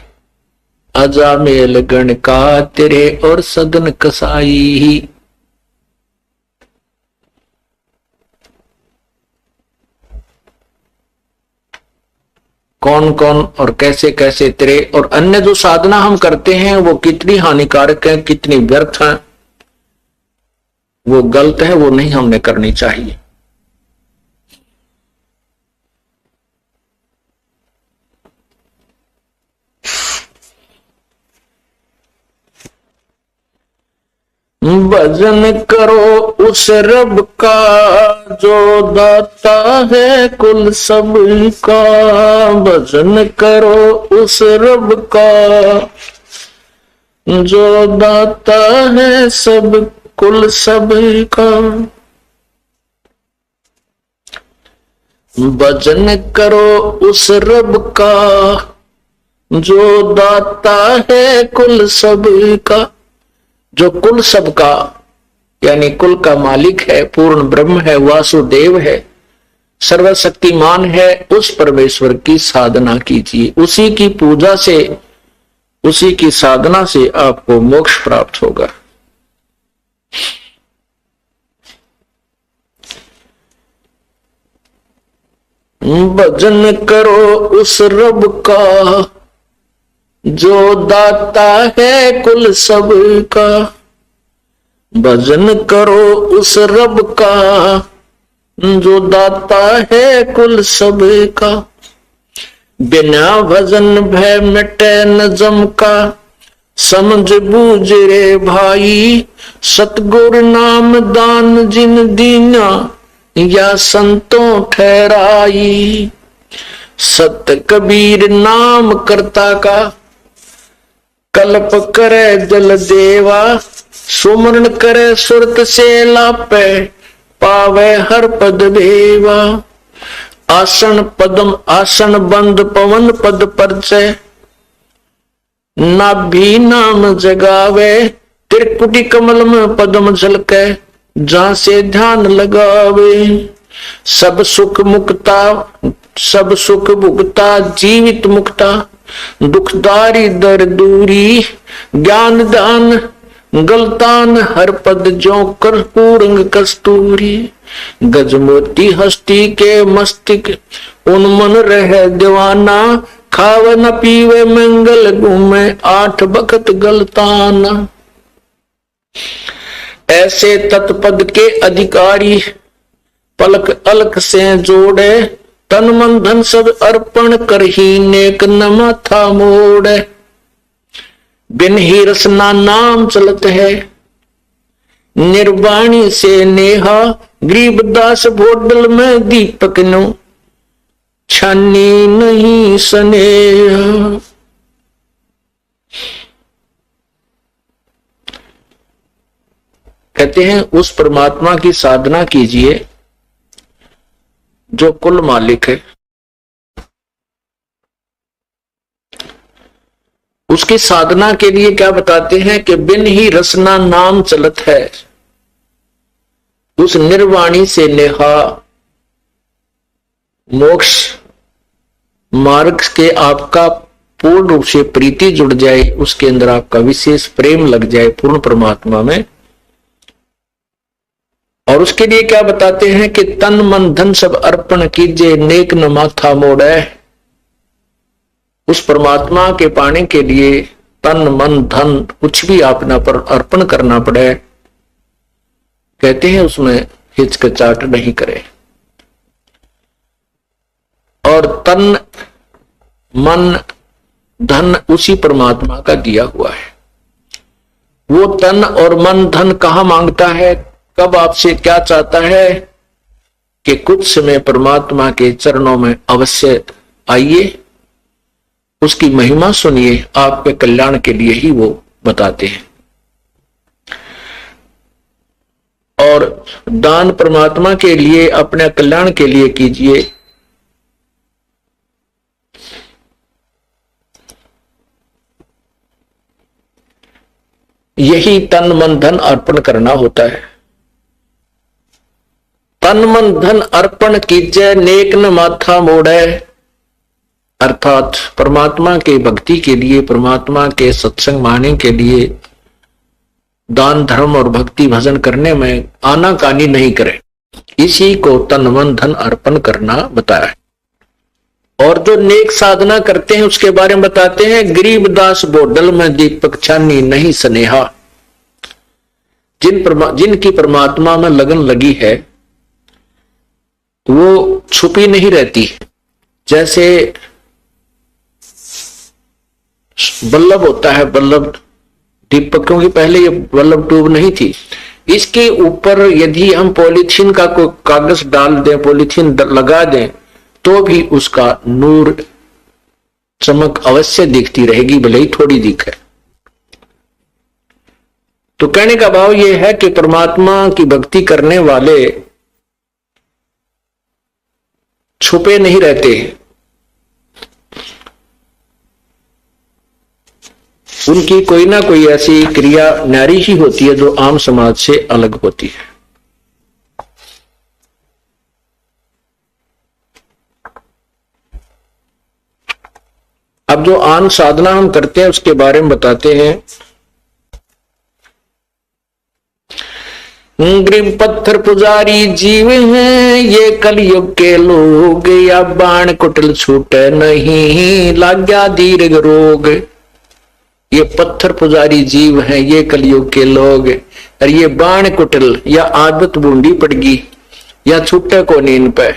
अजामेल गणका तेरे और सदन कसाई। कौन कौन और कैसे कैसे तेरे और अन्य जो साधना हम करते हैं वो कितनी हानिकारक है, कितनी व्यर्थ है, वो गलत है, वो नहीं हमने करनी चाहिए। भजन करो उस रब का जो दाता है कुल सबका, भजन करो उस रब का जो दाता है सब कुल सबका। भजन करो उस रब का जो दाता है कुल सबका, जो कुल सबका यानी कुल का मालिक है, पूर्ण ब्रह्म है, वासुदेव है, सर्वशक्तिमान है, उस परमेश्वर की साधना कीजिए। उसी की पूजा से, उसी की साधना से आपको मोक्ष प्राप्त होगा। भजन करो उस रब का जो दाता है कुल सबका, भजन करो उस रब का जो दाता है कुल सबका। बिना भजन भय मिटे न जम का, समझ बूझ रे भाई, सतगुर नाम दान जिन दीना या संतों ठहराई। सत कबीर नाम करता का, कल्प करे जल देवा, सुमरण करे सुरत से लापे, पावे हर पद भेवा। आसन पदम आसन बंद पवन पद परचे, नाभि नाम जगावे, त्रिकुटी कमल में पदम झलके, जहां से ध्यान लगावे। सब सुख मुक्ता, सब सुख भुगता जीवित मुक्ता, दुखदारी दर दूरी, ज्ञान दान गलतान हर पद जो कर पूरंग कस्तूरी। गजमोती हस्ती के मस्तिक उन्मन रहे दीवाना, खाव न पीवे मंगल घूमे आठ बखत गलताना। ऐसे तत्पद के अधिकारी पलक अलक से जोड़े, तन मन धन सब अर्पण कर ही नेक न माथा मोड़े। बिन ही रसना नाम चलत है, निर्वाणी से नेहा, गरीबदास भोडल में दीपक नो। छानी नहीं स्नेह। कहते हैं उस परमात्मा की साधना कीजिए जो कुल मालिक है। उसकी साधना के लिए क्या बताते हैं कि बिन ही रसना नाम चलत है, उस निर्वाणी से नेहा मोक्ष मार्ग के आपका पूर्ण रूप से प्रीति जुड़ जाए, उसके अंदर आपका विशेष प्रेम लग जाए पूर्ण परमात्मा में। और उसके लिए क्या बताते हैं कि तन मन धन सब अर्पण कीजिए, नेक न माथा मोड़े। उस परमात्मा के पाने के लिए तन मन धन कुछ भी अपना पर अर्पण करना पड़े, कहते हैं उसमें हिचकिचाहट नहीं करे। और तन मन धन उसी परमात्मा का दिया हुआ है। वो तन और मन धन कहां मांगता है, कब आपसे क्या चाहता है कि कुछ समय परमात्मा के चरणों में अवश्य आइए, उसकी महिमा सुनिए, आपके कल्याण के लिए ही वो बताते हैं। और दान परमात्मा के लिए, अपने कल्याण के लिए कीजिए। यही तन मन धन अर्पण करना होता है। तन मन धन अर्पण कीजिए, नेक न माथा मोड़े। अर्थात परमात्मा के भक्ति के लिए, परमात्मा के सत्संग माने के लिए दान धर्म और भक्ति भजन करने में आनाकानी नहीं करे। इसी को तन मन धन अर्पण करना बताया है। और जो नेक साधना करते हैं उसके बारे में बताते हैं, गरीबदास बोडल में दीपक छानी नहीं स्नेहा। जिनकी परमात्मा में लगन लगी है वो छुपी नहीं रहती। जैसे बल्लभ होता है, बल्लभ दीपक, क्योंकि पहले ये बल्लभ ट्यूब नहीं थी, इसके ऊपर यदि हम पॉलीथीन का कोई कागज डाल दें, पॉलीथीन लगा दें, तो भी उसका नूर चमक अवश्य दिखती रहेगी, भले ही थोड़ी दिखे। तो कहने का भाव यह है कि परमात्मा की भक्ति करने वाले छुपे नहीं रहते, उनकी कोई ना कोई ऐसी क्रिया न्यारी ही होती है जो आम समाज से अलग होती है। अब जो आन साधना हम करते हैं उसके बारे में बताते हैं। ग्रीव पत्थर पुजारी जीव हैं ये कलयुग के लोग, या बाण कुटिल छूटे नहीं लाग्या दीर्घ रोग। ये पत्थर पुजारी जीव हैं ये कलयुग के लोग, और ये बाण कुटिल या आदत बूंदी पड़गी या छूटे को नींद पे।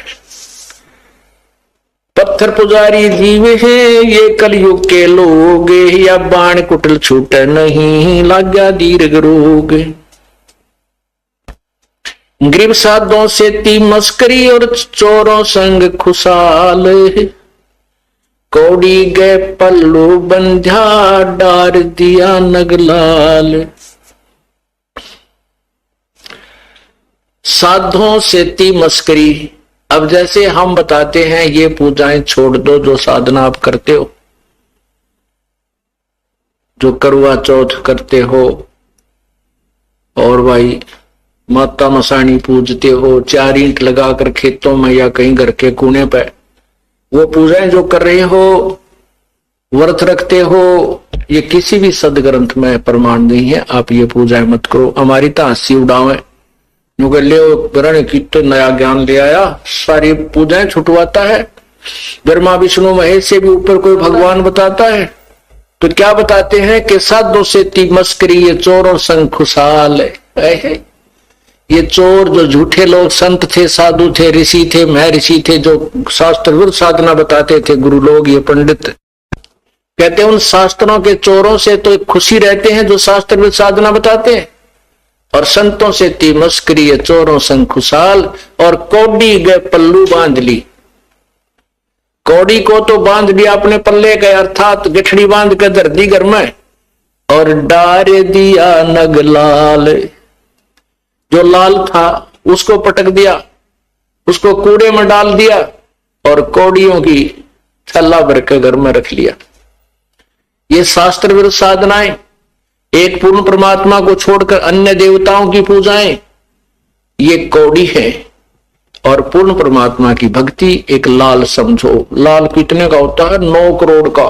पत्थर पुजारी जीव हैं ये कलयुग के लोग, या बाण कुटिल छूटे नहीं लाग्या दीर्घ रोग। ग्रीव साधों से ती मस्करी और चोरों संग खुशाल, कौड़ी गए पल्लू बंध्या डार दिया नगलाल। साधों से ती मस्करी, अब जैसे हम बताते हैं ये पूजाएं छोड़ दो जो साधना आप करते हो, जो करवा चौथ करते हो और भाई माता मसाणी पूजते हो, 4 ईंट लगाकर खेतों में या कहीं घर के कोने पे, वो पूजाएं जो कर रहे हो, व्रत रखते हो, ये किसी भी सदग्रंथ में प्रमाण नहीं है। आप ये पूजाएं मत करो, हमारी तो हंसी उड़ावे ले ग्रहण की तो नया ज्ञान ले आया, सारी पूजाएं छुटवाता है। ब्रह्मा विष्णु महेश से भी ऊपर कोई भगवान बताता है। तो क्या बताते हैं कि साधु से ती मस्करी ये चोरों संग खुशहाल है। ये चोर जो झूठे लोग संत थे, साधु थे, ऋषि थे, महर्षि थे, जो शास्त्र विरुद्ध साधना बताते थे, गुरु लोग, ये पंडित, कहते हैं उन शास्त्रों के चोरों से तो खुशी रहते हैं जो शास्त्र विरुद्ध साधना बताते हैं, और संतों से ती मस्करी चोरों संग खुशहाल, और कौडी गए पल्लू बांध ली। कौड़ी को तो बांध दिया अपने पल्ले के, अर्थात गठड़ी बांध के धर दी घर में, और डार दिया नग लाल, जो लाल था उसको पटक दिया, उसको कूड़े में डाल दिया और कौड़ियों की थैला भर के घर में रख लिया। ये शास्त्र विरुद्ध साधनाएं, एक पूर्ण परमात्मा को छोड़कर अन्य देवताओं की पूजाएं, ये कौड़ी है। और पूर्ण परमात्मा की भक्ति एक लाल समझो। लाल कितने का होता है? 9 करोड़ का।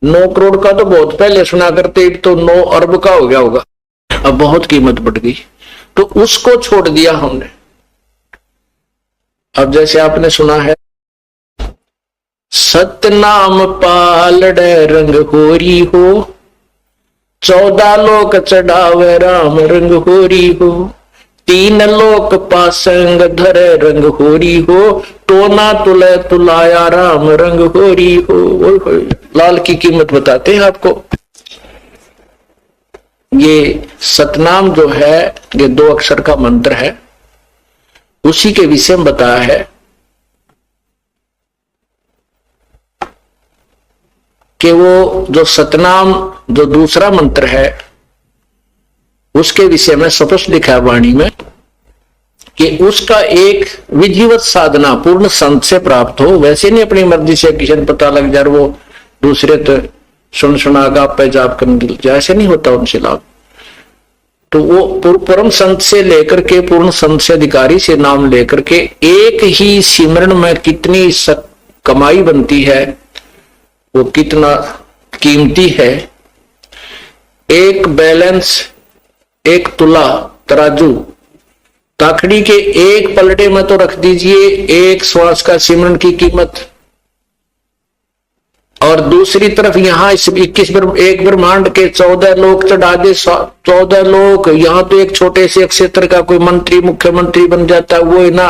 9 करोड़ का तो बहुत पहले सुना करते, तो 9 अरब का हो गया होगा, अब बहुत कीमत बढ़ गई, तो उसको छोड़ दिया हमने। अब जैसे आपने सुना है, सतनाम पालड़े रंग होरी हो, 14 लोक चढ़ावे राम रंग होरी हो, 3 लोक पासंग धरे रंग होरी हो, टोना तुले तुलाया राम रंग होरी हो। लाल की कीमत बताते हैं आपको। ये सतनाम जो है, ये 2 अक्षर का मंत्र है, उसी के विषय में बताया है कि वो जो सतनाम जो दूसरा मंत्र है, उसके विषय में स्पष्ट लिखा है वाणी में कि उसका एक विधिवत साधना पूर्ण संत से प्राप्त हो। वैसे नहीं अपनी मर्जी से किसी ने पता लग जाए, वो दूसरे तो सुना गाप पे जाप करने, ऐसे नहीं होता उनसे लाभ। तो वो परम संत से लेकर के पूर्ण संत से अधिकारी से नाम लेकर के एक ही सिमरण में कितनी कमाई बनती है, वो कितना कीमती है। एक बैलेंस, एक तुला तराजू, ताखड़ी के एक पलटे में तो रख दीजिए एक श्वास का सिमरन की कीमत, और दूसरी तरफ यहां इस 21 एक ब्रह्मांड के 14 लोक चढ़ा दे। 14 लोक, यहां तो एक छोटे से क्षेत्र का कोई मंत्री मुख्यमंत्री बन जाता है, वो ना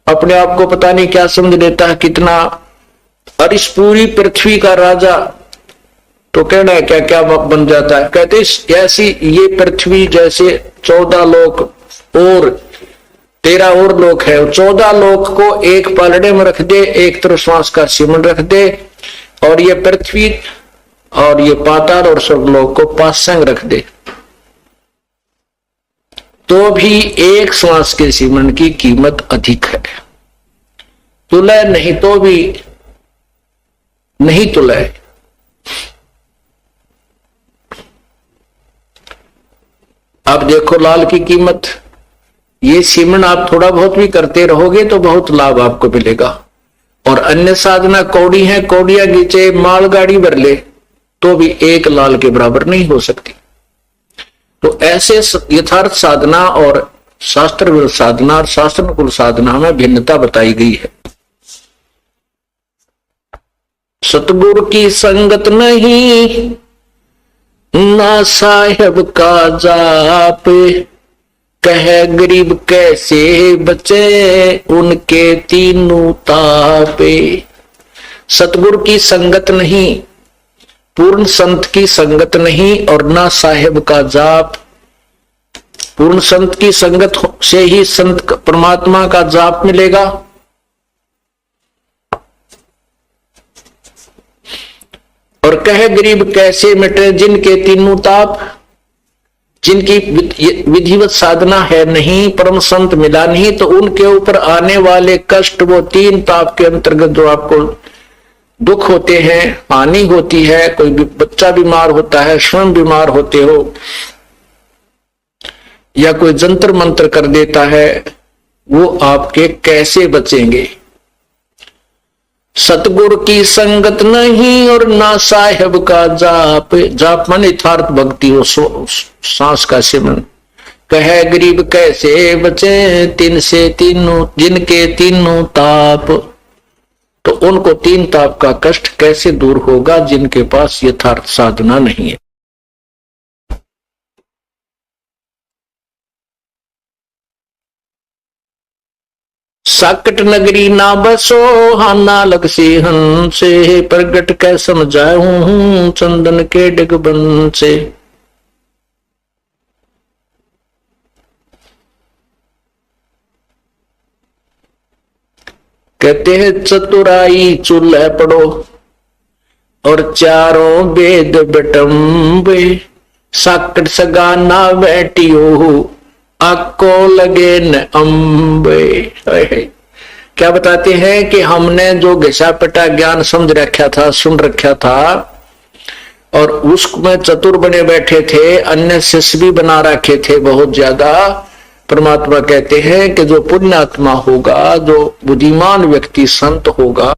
अपने आप को पता नहीं क्या समझ लेता है कितना, और इस पूरी पृथ्वी का राजा तो कहना है क्या क्या बन जाता है। कहते ऐसी ये पृथ्वी जैसे 14 लोक और 13 और लोक है, 14 लोक को एक पालड़े में रख दे, एक तरफ श्वास का सिमरन रख दे, और ये पृथ्वी और ये पाताल और स्वर्गलोक को पासंग रख दे, तो भी एक श्वास के सिमरन की कीमत अधिक है। तुलय नहीं तो भी नहीं तुलय। अब देखो लाल की कीमत, ये सिमरन आप थोड़ा बहुत भी करते रहोगे तो बहुत लाभ आपको मिलेगा। और अन्य साधना कौड़ी है, कौड़िया गीचे मालगाड़ी भर ले तो भी एक लाल के बराबर नहीं हो सकती। तो ऐसे यथार्थ साधना और शास्त्र विरुद्ध साधना और शास्त्र अनुकूल साधना में भिन्नता बताई गई है। सतगुरु की संगत नहीं, ना साहेब का जाप, कहे गरीब कैसे बचे उनके तीनों तापे। सतगुरु की संगत नहीं, पूर्ण संत की संगत नहीं, और ना साहेब का जाप। पूर्ण संत की संगत से ही संत परमात्मा का जाप मिलेगा, और कहे गरीब कैसे मिटे जिनके तीनों ताप। जिनकी विधिवत साधना है नहीं, परम संत मिला नहीं, तो उनके ऊपर आने वाले कष्ट वो 3 ताप के अंतर्गत जो आपको दुख होते हैं, हानि होती है, कोई बच्चा बीमार होता है, स्वयं बीमार होते हो, या कोई जंतर मंत्र कर देता है, वो आपके कैसे बचेंगे। सतगुरु की संगत नहीं और ना साहेब का जाप। जाप मन यथार्थ भक्ति हो, सांस का सिमरन। कहे गरीब कैसे बचे तीन से तीनों जिनके तीनों ताप। तो उनको 3 ताप का कष्ट कैसे दूर होगा जिनके पास यथार्थ साधना नहीं है। साकट नगरी ना बसो हाना लग से हंसे, प्रगट कै समझाऊं हूं चंदन के डिगबन से। कहते हैं चतुराई चूल्हे पड़ो और चारों वेद बटम्बे, साकट सगाना बैठियो आको लगे न अम्बे। क्या बताते हैं कि हमने जो घिसा पिटा ज्ञान समझ रखा था, सुन रखा था, और उसमें चतुर बने बैठे थे, अन्य शिष्य भी बना रखे थे बहुत ज्यादा। परमात्मा कहते हैं कि जो पुण्यात्मा होगा, जो बुद्धिमान व्यक्ति संत होगा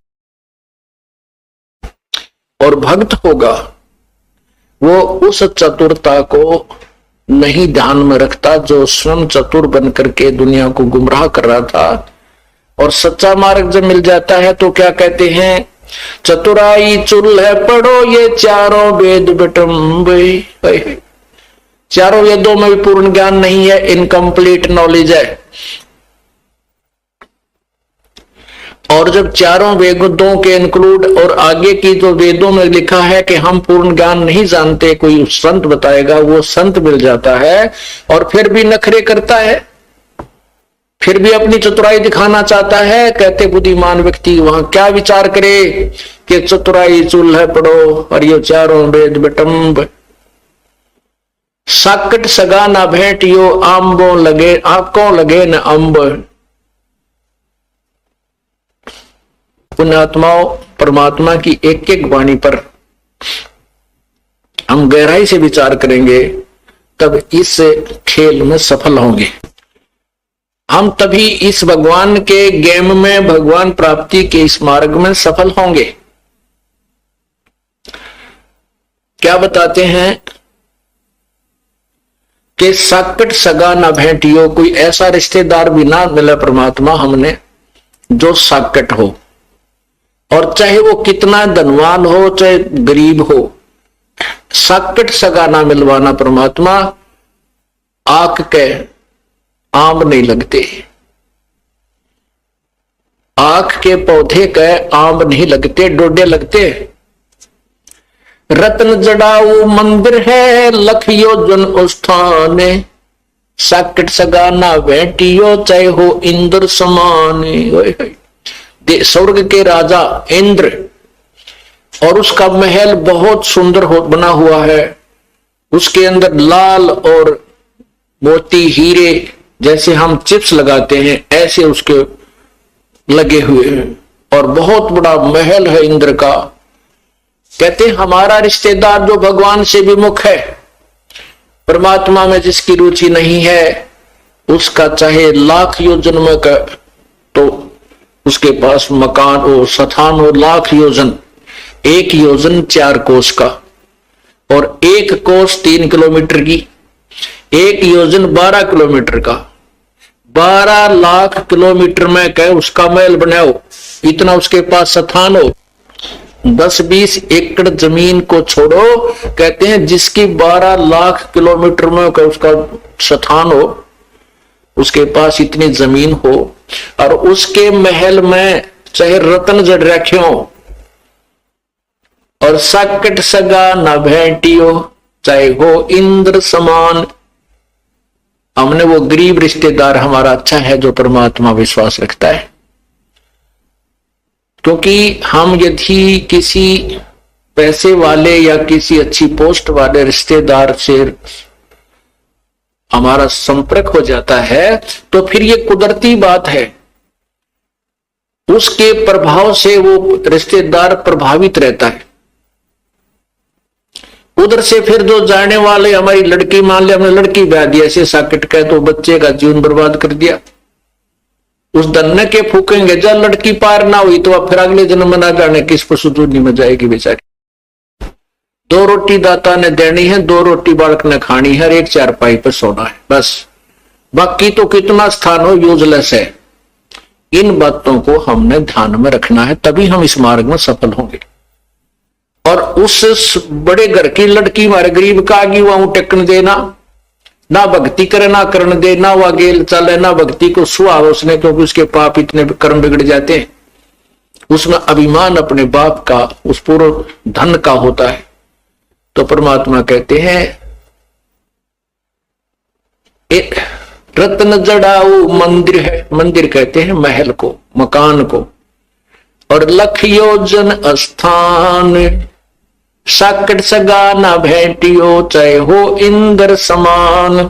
और भक्त होगा, वो उस चतुरता को नहीं ध्यान में रखता जो स्वयं चतुर बन करके दुनिया को गुमराह कर रहा था। और सच्चा मार्ग जब मिल जाता है तो क्या कहते हैं, चतुराई चूल्हे पढ़ो ये चारों वेद बटम्बे। चारों वेदों में भी पूर्ण ज्ञान नहीं है, इनकम्प्लीट नॉलेज है। और जब चारों वेदों के इंक्लूड और आगे की जो वेदों में लिखा है कि हम पूर्ण ज्ञान नहीं जानते, कोई संत बताएगा, वो संत मिल जाता है और फिर भी नखरे करता है, फिर भी अपनी चतुराई दिखाना चाहता है। कहते बुद्धिमान व्यक्ति वहां क्या विचार करे कि चतुराई चूल्हे पड़ो और ये चारों वेद बटम्ब, साकट सगा ना भेंटियो आंबों लगे आंखों लगे न अम्ब। पुण्यात्माओं, परमात्मा की एक एक वाणी पर हम गहराई से विचार करेंगे तब इस खेल में सफल होंगे। हम तभी इस भगवान के गेम में, भगवान प्राप्ति के इस मार्ग में सफल होंगे। क्या बताते हैं कि साकट सगा ना भेंटियो, कोई ऐसा रिश्तेदार भी ना मिला परमात्मा हमने जो साकट हो, और चाहे वो कितना धनवान हो चाहे गरीब हो, साकट सगा ना मिलवाना परमात्मा। आंख के आम नहीं लगते, आंख के पौधे के आम नहीं लगते, डोडे लगते। रत्न जड़ाऊ मंदिर है लख योजन उस्थाने, साकट सगा ना बैठियो चाहे हो इंद्र समाने। स्वर्ग के राजा इंद्र, और उसका महल बहुत सुंदर बना हुआ है, उसके अंदर लाल और मोती हीरे जैसे हम चिप्स लगाते हैं ऐसे उसके लगे हुए हैं, और बहुत बड़ा महल है इंद्र का। कहते हैं हमारा रिश्तेदार जो भगवान से विमुख है, परमात्मा में जिसकी रुचि नहीं है, उसका चाहे लाख योजन में तो उसके पास मकान हो, स्थान हो, लाख योजन, एक योजन 4 कोस का, और एक कोस 3 किलोमीटर की, एक योजन 12 किलोमीटर का, 12 लाख किलोमीटर में कहे उसका महल बनाओ, इतना उसके पास स्थान हो। 10-20 एकड़ जमीन को छोड़ो, कहते हैं जिसकी 12 लाख किलोमीटर में उसका स्थान हो, उसके पास इतनी जमीन हो, और उसके महल में चाहे रत्न जड़ रखे हो, और साकट सगा न भेंटियो चाहे हो इंद्र समान। हमने वो गरीब रिश्तेदार हमारा अच्छा है जो परमात्मा विश्वास रखता है। क्योंकि हम यदि किसी पैसे वाले या किसी अच्छी पोस्ट वाले रिश्तेदार से हमारा संपर्क हो जाता है तो फिर ये कुदरती बात है, उसके प्रभाव से वो रिश्तेदार प्रभावित रहता है। उधर से फिर जो जाने वाले, हमारी लड़की, मान लिया हमने लड़की ब्याह दी ऐसे साकट का, तो बच्चे का जीवन बर्बाद कर दिया, उस धन्य के फूकेंगे। जब लड़की पार ना हुई तो अब फिर अगले जन्म में ना जाने किस पशुधूनी में जाएगी बेचारी। 2 रोटी दाता ने देनी है, 2 रोटी बालक ने खानी है, 1 चारपाई पर सोना है, बस। बाकी तो कितना स्थान हो यूजलेस है। इन बातों को हमने ध्यान में रखना है, तभी हम इस मार्ग में सफल होंगे। और उस बड़े घर की लड़की हमारे गरीब का आगे वहां टेकन देना, ना भक्ति करे ना करण दे, ना वह गेल चले, ना भक्ति को सुहाव उसने, क्योंकि उसके पाप इतने कर्म बिगड़ जाते हैं। उसमें अभिमान अपने बाप का, उस पूर्व धन का होता है। तो परमात्मा कहते हैं एक रत्न जड़ाऊ मंदिर है, मंदिर कहते हैं महल को, मकान को, और लख योजन स्थान, साकट सगा न भेटियो चाहे हो इंद्र समान।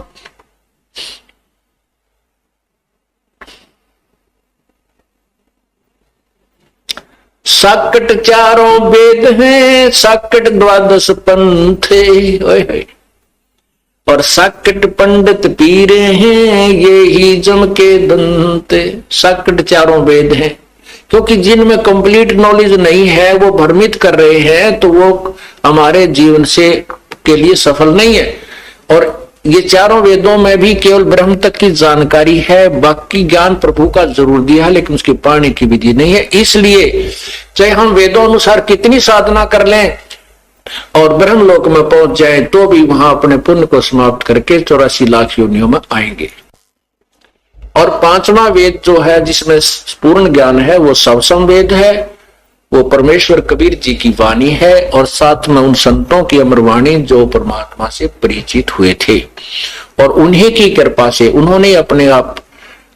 साकट चारों वेद हैं, साकट द्वादश पंथ है, और साकट पंडित पीरे हैं, ये ही जम के दंत। साकट चारों वेद हैं, क्योंकि जिनमें कंप्लीट नॉलेज नहीं है वो भ्रमित कर रहे हैं, तो वो हमारे जीवन से के लिए सफल नहीं है। और ये चारों वेदों में भी केवल ब्रह्म तक की जानकारी है, बाकी ज्ञान प्रभु का जरूर दिया है, लेकिन उसकी पाने की विधि नहीं है। इसलिए चाहे हम वेदों अनुसार कितनी साधना कर लें और ब्रह्मलोक में पहुंच जाए, तो भी वहां अपने पुण्य को समाप्त करके 84 लाख योनियों में आएंगे। और पांचवा वेद जो है जिसमें पूर्ण ज्ञान है वो सवसम वेद है, वो परमेश्वर कबीर जी की वाणी है, और साथ में उन संतों की अमर वाणी जो परमात्मा से परिचित हुए थे, और उन्हीं की कृपा से उन्होंने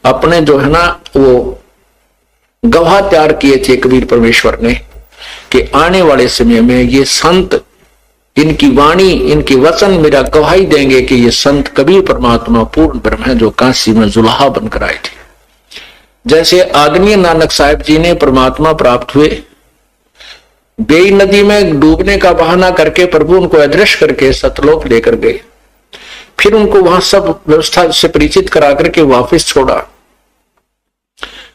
अपने जो है ना वो गवाह तैयार किए थे कबीर परमेश्वर ने, कि आने वाले समय में ये संत, इनकी वाणी, इनकी वचन मेरा गवाही देंगे कि ये संत कबीर परमात्मा पूर्ण ब्रह्म है, जो काशी में जुलाहा बनकर आए थे। जैसे आदरणीय नानक साहब जी ने परमात्मा प्राप्त हुए, बेई नदी में डूबने का बहाना करके प्रभु उनको अदृश्य करके सतलोक लेकर गए, फिर उनको वहां सब व्यवस्था से परिचित करा करके वापस छोड़ा।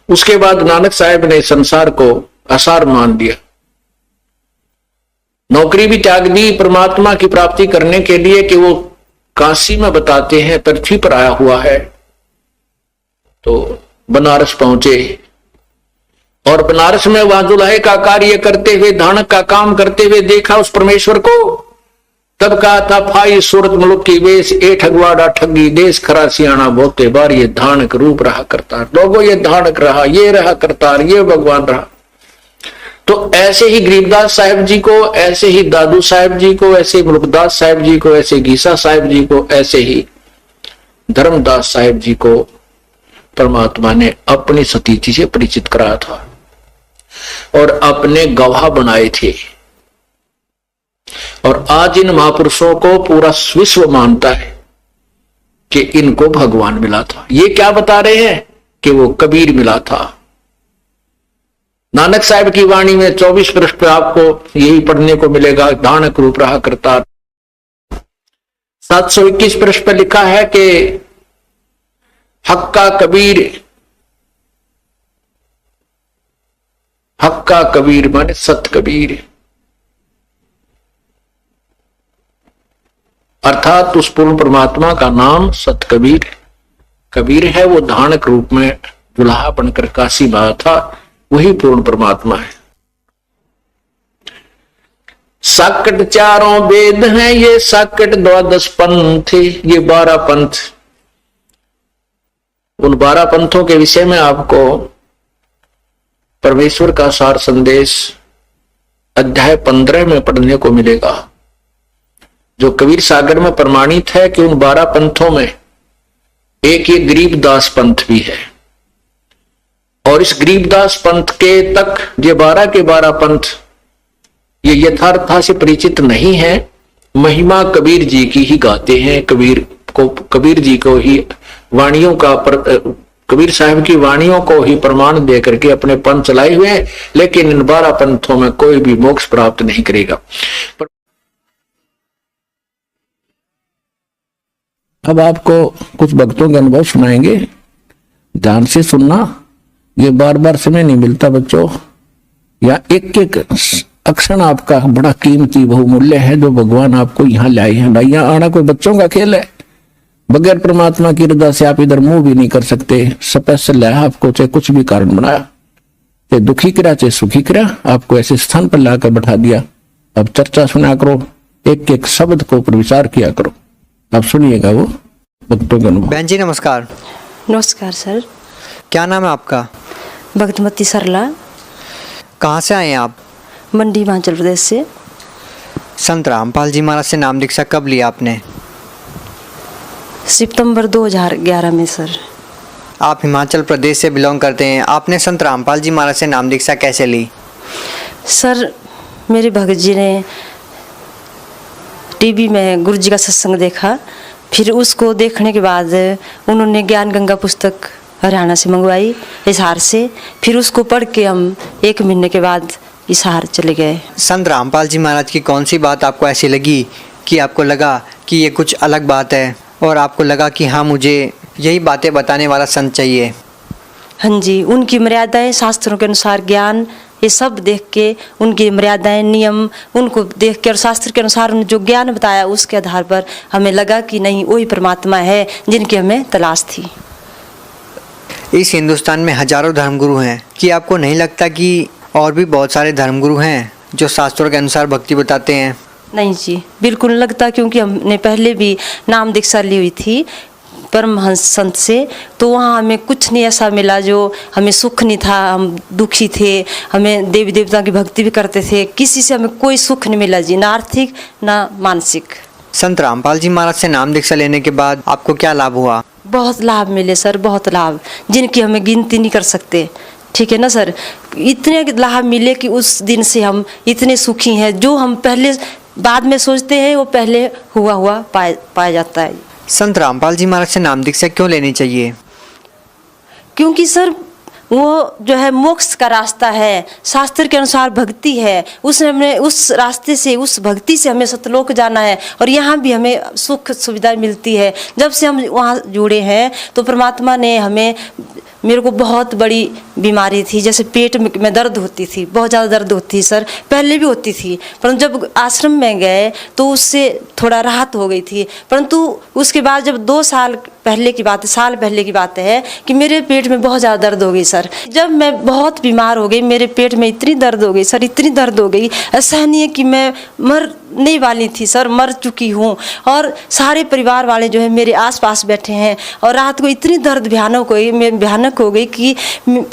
उसके बाद नानक साहब ने संसार को आसार मान लिया, नौकरी भी त्याग दी परमात्मा की प्राप्ति करने के लिए, कि वो काशी में बताते हैं पृथ्वी पर आया हुआ है। तो बनारस पहुंचे और बनारस में वहां दुल्हे का कार्य करते हुए, धानक का काम करते हुए देखा उस परमेश्वर को। तब कहा था, फाई सूरत मुल्क की वेश, ए ठगवाड़ा ठगी देश, खरा सियाणा बहुते बार, ये धानक रूप रहा करतार। लोगों ये धानक रहा, ये रहा करतार, ये भगवान रहा। तो ऐसे ही गरीबदास साहिब जी को, ऐसे ही दादू साहिब जी को, ऐसे मुल्कदास साहिब जी को, ऐसे गीसा साहिब जी को, ऐसे ही धर्मदास साहिब जी को परमात्मा ने अपनी सतीथि से परिचित कराया था और अपने गवाह बनाए थे। और आज इन महापुरुषों को पूरा विश्व मानता है कि इनको भगवान मिला था। ये क्या बता रहे हैं कि वो कबीर मिला था। नानक साहब की वाणी में 24 पृष्ठ पे आपको यही पढ़ने को मिलेगा, धानक रूप रहा करता। 721 पृष्ठ पे लिखा है कि हक्का कबीर माने सत कबीर, अर्थात उस पूर्ण परमात्मा का नाम सत कबीर है। कबीर है वो धानक रूप में दुल्हा बनकर काशी में आया था, वही पूर्ण परमात्मा है। साकट चारों वेद हैं, ये साकट द्वादश पंथ, ये 12 पंथ। उन 12 पंथों के विषय में आपको परमेश्वर का सार संदेश अध्याय 15 में पढ़ने को मिलेगा, जो कबीर सागर में प्रमाणित है कि उन 12 पंथों में एक ये गरीबदास पंथ भी है। और इस गरीबदास पंथ के तक ये 12 के 12 पंथ ये यथार्था से परिचित नहीं है, महिमा कबीर जी की ही गाते हैं। कबीर जी को ही वाणियों का कबीर साहब की वाणियों को ही प्रमाण दे करके अपने पंथ चलाए हुए हैं, लेकिन इन 12 पंथों में कोई भी मोक्ष प्राप्त नहीं करेगा। अब आपको कुछ भक्तों के अनुभव सुनाएंगे, ध्यान से सुनना। ये बार बार समय नहीं मिलता बच्चों, या एक एक अक्षर आपका बड़ा कीमती बहुमूल्य है, जो भगवान आपको यहाँ लाए हैं। यहाँ आना कोई बच्चों का खेल है, बगैर परमात्मा की रजा से आप इधर मुंह भी नहीं कर सकते। स्पेशल लाया आपको, चाहे कुछ भी कारण बनाया, चाहे दुखी करा चाहे सुखी करा, आपको ऐसे स्थान पर लाकर बैठा दिया। अब चर्चा सुना करो, एक एक शब्द को ऊपर विचार किया करो। अब सुनिएगा वो भक्तों के अनुभव। बहन जी नमस्कार। नमस्कार सर। क्या नाम है आपका? भक्तमती सरला। कहाँ से आए हैं आप? मंडी हिमाचल प्रदेश से। संत रामपाल जी महाराज से नाम दीक्षा कब लिया आपने? सितंबर 2011 में सर। आप हिमाचल प्रदेश से बिलोंग करते हैं, आपने संत रामपाल जी महाराज से नाम दीक्षा कैसे ली? सर मेरे भगत जी ने टीवी में गुरु जी का सत्संग देखा, फिर उसको देखने के बाद उन्होंने ज्ञान गंगा पुस्तक हरियाणा से मंगवाई, हिसार से। फिर उसको पढ़ के हम 1 महीने के बाद हिसार चले गए। संत रामपाल जी महाराज की कौन सी बात आपको ऐसी लगी कि आपको लगा कि ये कुछ अलग बात है और आपको लगा कि हाँ, मुझे यही बातें बताने वाला संत चाहिए? हाँ जी, उनकी मर्यादाएं, शास्त्रों के अनुसार ज्ञान, ये सब देख के उनकी मर्यादाएं, नियम उनको देख के और शास्त्र के अनुसार उन्होंने जो ज्ञान बताया उसके आधार पर हमें लगा कि नहीं, वही परमात्मा है जिनकी हमें तलाश थी। इस हिंदुस्तान में हजारों धर्मगुरु हैं, कि आपको नहीं लगता कि और भी बहुत सारे धर्मगुरु हैं जो शास्त्रों के अनुसार भक्ति बताते हैं? नहीं जी, बिल्कुल लगता, क्योंकि हमने पहले भी नाम दीक्षा ली हुई थी परमहंस संत से, तो वहाँ हमें कुछ नहीं ऐसा मिला जो हमें सुख नहीं था। हम दुखी थे, हमें देवी देवता की भक्ति भी करते थे, किसी से हमें कोई सुख नहीं मिला जी, ना आर्थिक ना मानसिक। संत रामपाल जी महाराज से नाम दीक्षा लेने के बाद आपको क्या लाभ हुआ? बहुत लाभ मिले सर, बहुत लाभ, जिनकी हमें गिनती नहीं कर सकते। ठीक है ना सर, इतने लाभ मिले कि उस दिन से हम इतने सुखी हैं। जो हम पहले बाद में सोचते हैं वो पहले हुआ पाया जाता है। संत रामपाल जी महाराज से नाम दीक्षा क्यों लेनी चाहिए? क्योंकि सर वो जो है मोक्ष का रास्ता है, शास्त्र के अनुसार भक्ति है, उसने हमें उस रास्ते से, उस भक्ति से हमें सतलोक जाना है और यहाँ भी हमें सुख सुविधा मिलती है। जब से हम वहाँ जुड़े हैं तो परमात्मा ने हमें, मेरे को बहुत बड़ी बीमारी थी, जैसे पेट में दर्द होती थी, बहुत ज़्यादा दर्द होती थी सर, पहले भी होती थी, परंतु जब आश्रम में गए तो उससे थोड़ा राहत हो गई थी। परंतु उसके बाद जब 2 साल पहले की बात है, साल पहले की बात है कि मेरे पेट में बहुत ज़्यादा दर्द हो गई सर। जब मैं बहुत बीमार हो गई, मेरे पेट में इतनी दर्द हो गई सर, इतनी दर्द हो गई, ऐसा नहीं है कि मैं मरने वाली थी सर, मर चुकी हूँ। और सारे परिवार वाले जो है मेरे आसपास बैठे हैं और रात को इतनी दर्द भयानक हो गई कि